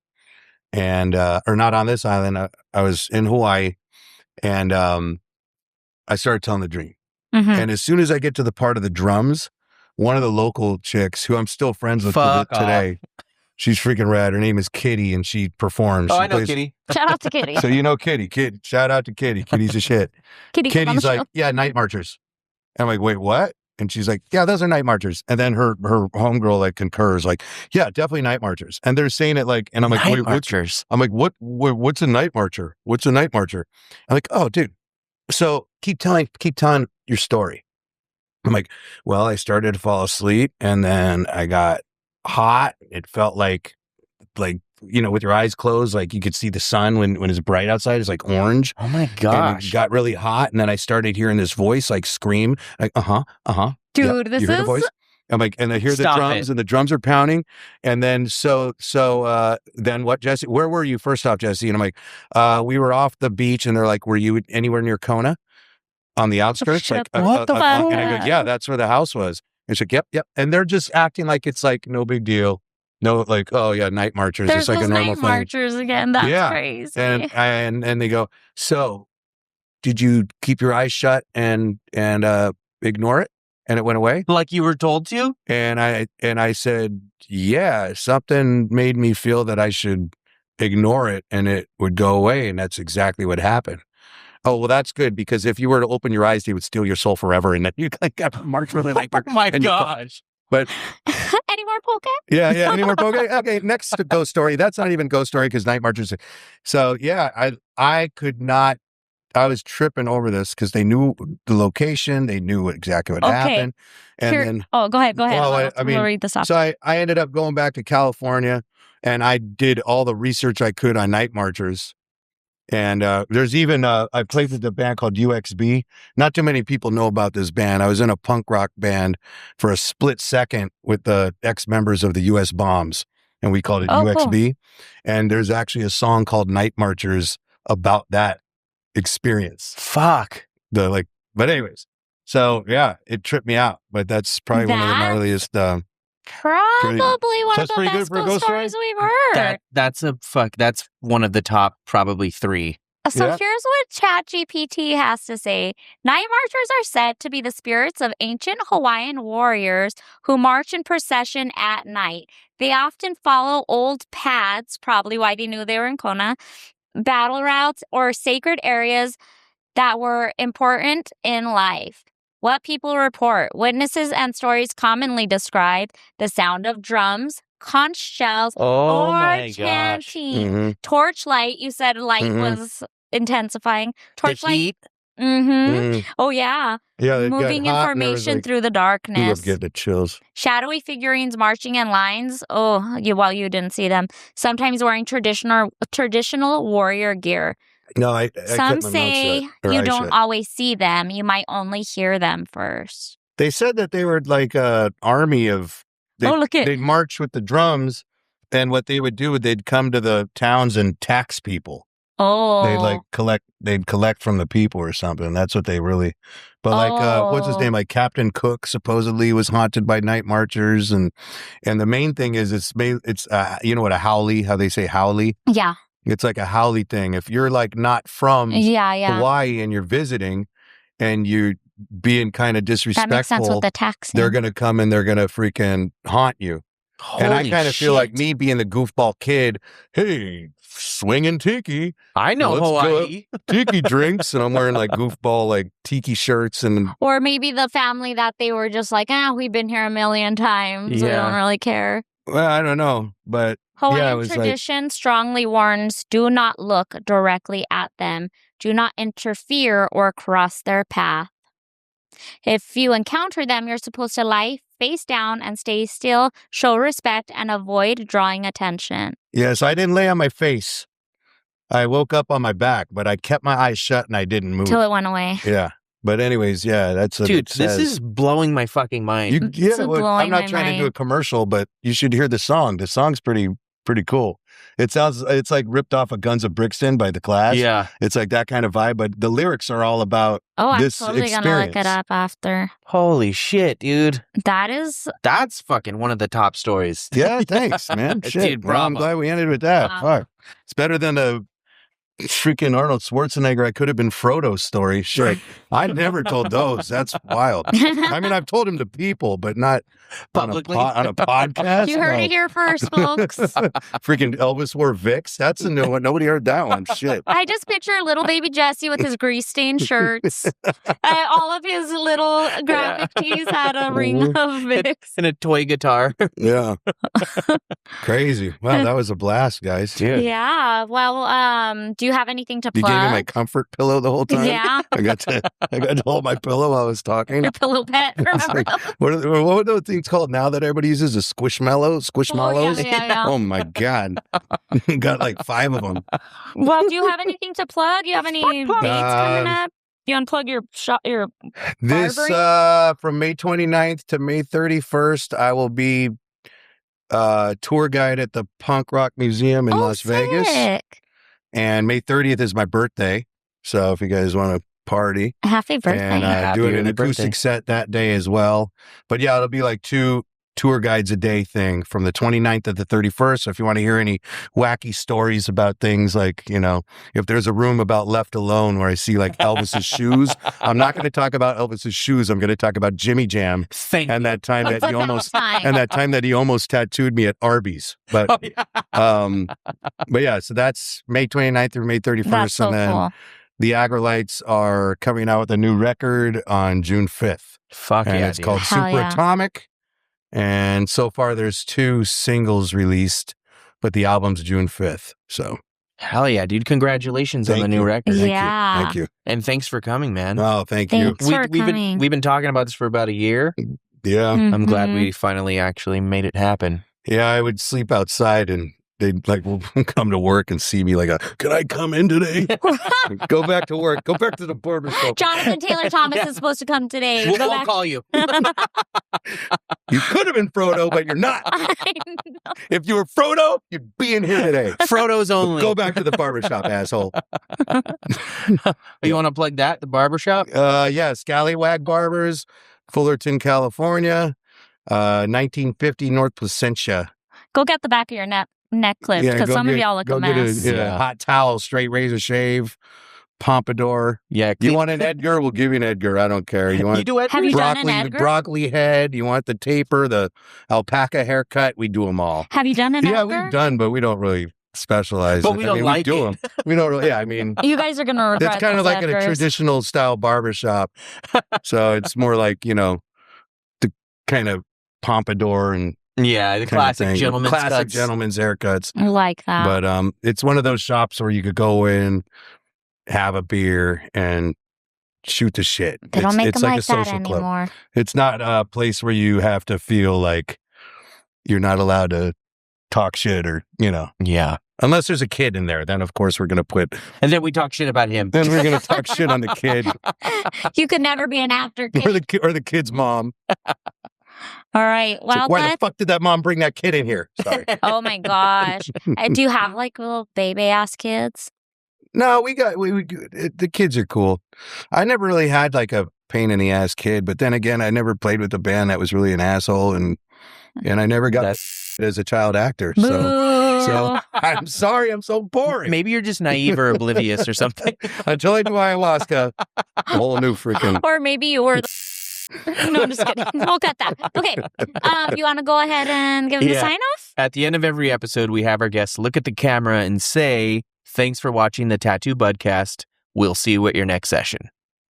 And or not on this island. I was in Hawaii, and I started telling the dream.
Mhm.
And as soon as I get to the part of the drums, one of the local chicks who I'm still friends with today, she's freaking rad. Her name is Kitty, and she performs.
Oh,
she
I know
plays,
Kitty.
Shout out to Kitty.
So you know Kitty. Shout out to Kitty. Kitty's a shit. Kitty's like, yeah, night marchers. And I'm like, wait, what? And she's like, yeah, those are night marchers. And then her homegirl like concurs, like, yeah, definitely night marchers. And they're saying it like, and I'm like,
Night
wait,
marchers.
I'm like, what's a night marcher? What's a night marcher? I'm like, oh, dude. So keep telling your story. I'm like, well, I started to fall asleep, and then I got hot. It felt like, you know, with your eyes closed, like you could see the sun when it's bright outside. It's like orange.
Oh my
And
gosh.
it got really hot, and then I started hering this voice like scream, like,
Dude, this
you hear the
is
voice? I'm like, and I hear
Stop
the drums,
it.
and the drums are pounding. And then then what, Jesse? Where were you first off, Jesse? And I'm like, we were off the beach, and they're like, were you anywhere near Kona on the outskirts?
Shut
Like,
what the fuck?
And I go, yeah, that's where the house was. And she's like, yep. And they're just acting like it's like no big deal. No, like, oh yeah, night marchers.
There's
It's like
those
a normal
night
thing.
marchers again. That's
Yeah.
crazy.
And they go, so did you keep your eyes shut and ignore it? And it went away?
Like you were told to?
And I said, yeah, something made me feel that I should ignore it and it would go away. And that's exactly what happened. Oh, well, that's good, because if you were to open your eyes, they would steal your soul forever. And then you got march really like,
Oh my
and you-
gosh.
but
Any more poke?
yeah. Any more poke? Okay, next ghost story. That's not even ghost story, because night marchers. So yeah, I could not. I was tripping over this because they knew the location, they knew exactly what happened, and then
Oh, go ahead.
Well, I mean,
we'll read this off.
so I ended up going back to California, and I did all the research I could on night marchers. And there's even I played with a band called UXB. Not too many people know about this band. I was in a punk rock band for a split second with the ex-members of the US Bombs, and we called it UXB. Cool. And there's actually a song called Night Marchers about that experience.
Fuck.
But anyways, so yeah, it tripped me out. But that's probably one of the gnarliest.
Probably one of the
pretty good
best
for a
ghost
ghost story?
stories we've heard.
That's one of the top probably 3.
So
Yeah.
here's what ChatGPT has to say. Night marchers are said to be the spirits of ancient Hawaiian warriors who march in procession at night. They often follow old paths, probably why they knew they were in Kona, battle routes, or sacred areas that were important in life. What people report, witnesses and stories commonly describe the sound of drums, conch shells,
Oh
or
my gosh.
chanting.
Mm-hmm.
Torchlight, you said light was intensifying.
The
Torchlight.
heat.
Mm-hmm. Oh, yeah.
Yeah, it got
Moving
hot and there was,
information
like,
through the
I
darkness.
love getting the chills.
Shadowy figurines marching in lines. Oh, you didn't see them. Sometimes wearing traditional warrior gear.
No, I
Some
kept my mouth
say
shut, or
you
eyes
don't
shut.
always see them. You might only hear them first.
They said that they were like an army of. They'd march with the drums, and what they would do, they'd come to the towns and tax people.
Oh.
They'd collect from the people or something. That's what they really. But like, what's his name? Like Captain Cook supposedly was haunted by night marchers, and the main thing is it's you know what a haole? How they say haole?
Yeah.
It's like a haole thing. If you're like not from Hawaii and you're visiting, and you're being kind of disrespectful,
that makes sense with the taxing.
they're gonna come and they're gonna freaking haunt you. And I kind of feel like me being the goofball kid, hey, swinging tiki.
I know
Let's
Hawaii.
Tiki drinks, and I'm wearing like goofball, like tiki shirts.
Or maybe the family that they were just like, we've been here a million times. We
Yeah.
don't really care.
Well, I don't know, but
Hawaiian
it was
tradition strongly warns, do not look directly at them. Do not interfere or cross their path. If you encounter them, you're supposed to lie face down and stay still, show respect, and avoid drawing attention.
Yes, I didn't lay on my face. I woke up on my back, but I kept my eyes shut and I didn't move.
Till it went away.
Yeah. But anyways, that's what
Dude,
it
this
says.
is blowing my fucking mind.
It's
I'm
blowing
not
my
trying to do
mind.
a commercial, but you should hear the song. The song's pretty cool. It's like ripped off of Guns of Brixton by The Clash.
Yeah.
It's like that kind of vibe, but the lyrics are all about
I'm
this
totally going to look it up after.
Holy shit, dude.
That's
fucking one of the top stories.
Yeah, thanks, man. Shit.
Dude,
Well, I'm
bravo.
glad we ended with that.
Wow.
Fuck. It's better than the freaking Arnold Schwarzenegger, I could have been Frodo story. Shit. I never told those. That's wild. I mean, I've told him to people, but not
Publicly?
on a podcast.
You heard it here first, folks.
Freaking Elvis wore Vicks. That's a new one. Nobody heard that one. Shit.
I just picture little baby Jesse with his grease-stained shirts. All of his little graphic tees had a ring of Vicks.
And a toy guitar.
Yeah. Crazy. Wow, that was a blast, guys.
Dude.
Yeah. Well, do you have anything to
You
plug?
gave me my comfort pillow the whole time?
Yeah.
I got to hold my pillow while I was talking.
Your pillow pet.
It's
Remember?
like, what are those things called now that everybody uses? The squishmallows?
Yeah.
Oh my God. Got like 5 of them.
Well, do you have anything to plug? You have any dates coming up? You unplug your
This
barbering?
from May 29th to May 31st, I will be tour guide at the Punk Rock Museum in Las Vegas.
Sick.
And May 30th is my birthday. So if you guys want to party.
Happy birthday.
And do an acoustic set that day as well. But yeah, it'll be like 2 tour guides a day thing from the 29th to the 31st. So if you want to hear any wacky stories about things like, if there's a room about Left Alone where I see like Elvis's shoes, I'm not going to talk about Elvis's shoes. I'm going to talk about Jimmy Jam and that time that he almost tattooed me at Arby's. But but yeah, so that's May 29th through May 31st.
That's so
and then
cool.
the Aggrolites are coming out with a new record on June 5th.
Fuck
And
yeah,
it's
dude.
called
Hell
Super
yeah.
Atomic. And so far there's 2 singles released, but the album's June 5th. So
Hell yeah, dude. Congratulations on
Thank
the new
you.
record.
Yeah.
Thank you.
And thanks for coming, man.
Oh, thank you.
Thanks for
we've
coming.
been talking about this for about a year.
Yeah.
I'm glad
Mhm.
we finally actually made it happen.
Yeah, I would sleep outside and they'd like come to work and see me like, can I come in today? Go back to work. Go back to the barbershop.
Jonathan Taylor Thomas is supposed to come today.
We'll
Go back.
call you.
You could have been Frodo, but you're not.
I know.
If you were Frodo, you'd be in here today.
Frodo's only.
Go back to the barbershop, asshole.
You want to plug that? The barbershop?
Yeah, Scallywag Barbers, Fullerton, California, 1950 North Placentia.
Go get the back of your neck clipped because
go
some of
get-
y'all look
go
a
get
mess.
Yeah.
hot towel, straight razor shave, pompadour.
Yeah.
You want an Edgar? We'll give you an Edgar. I don't care. You want
You do it?
Have you done an
broccoli,
Edgar?
broccoli head? You want the taper, the alpaca haircut? We do them all.
Have you done an
Yeah,
Edgar?
we've done, but we don't really specialize.
But we don't like
we do
it.
them. We don't really. Yeah, I mean,
You guys are going to regret
it's kind of
those
like in a
Edgars.
traditional style barbershop. So it's more like, the kind of pompadour and
Yeah, the
kind of
classic
thing.
gentleman's
Classic
cuts.
gentleman's haircuts.
I like that.
But it's one of those shops where you could go in, have a beer, and shoot the shit.
they don't make
it's
them
like
like
a
that
social club.
anymore.
It's not a place where you have to feel like you're not allowed to talk shit or,
Yeah.
unless there's a kid in there. Then, of course, we're going to
And then we talk shit about him.
then we're going to talk shit on the kid
You could never be an actor,
or
kid.
the kid's mom.
All right.
It's
Well,
like, why the fuck did that mom bring that kid in here? Sorry.
oh my gosh. Do you have like little baby ass kids?
No, the kids are cool. I never really had like a pain in the ass kid, but then again, I never played with a band that was really an asshole, and I never got as a child actor. So I'm sorry, I'm so boring.
Maybe you're just naive or oblivious or something.
Until I do ayahuasca, a whole new freaking.
Or maybe you were the no, I'm just kidding. We'll cut that. Okay. You want to go ahead and give the
Yeah.
sign off?
At the end of every episode, we have our guests look at the camera and say, "Thanks for watching the Tattoo Budcast. We'll see you at your next session."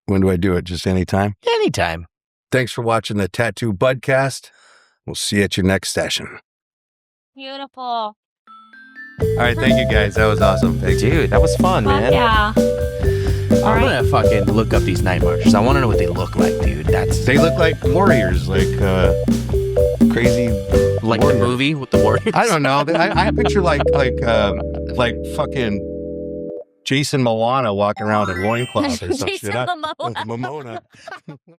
When do I do it? Just anytime?
Anytime.
Thanks for watching the Tattoo Budcast. We'll see you at your next session.
Beautiful.
All right, thank you guys. That was awesome. Thank you.
Dude, that was fun,
Fuck
man.
yeah.
I'm gonna fucking look up these night marchers. I want to know what they look like, dude.
They look like warriors, like crazy.
Like
warrior.
the movie with the warriors.
I don't know. I picture like fucking Jason Moana walking around in loincloth or some
Jason
shit.
Momoa.
Momoa.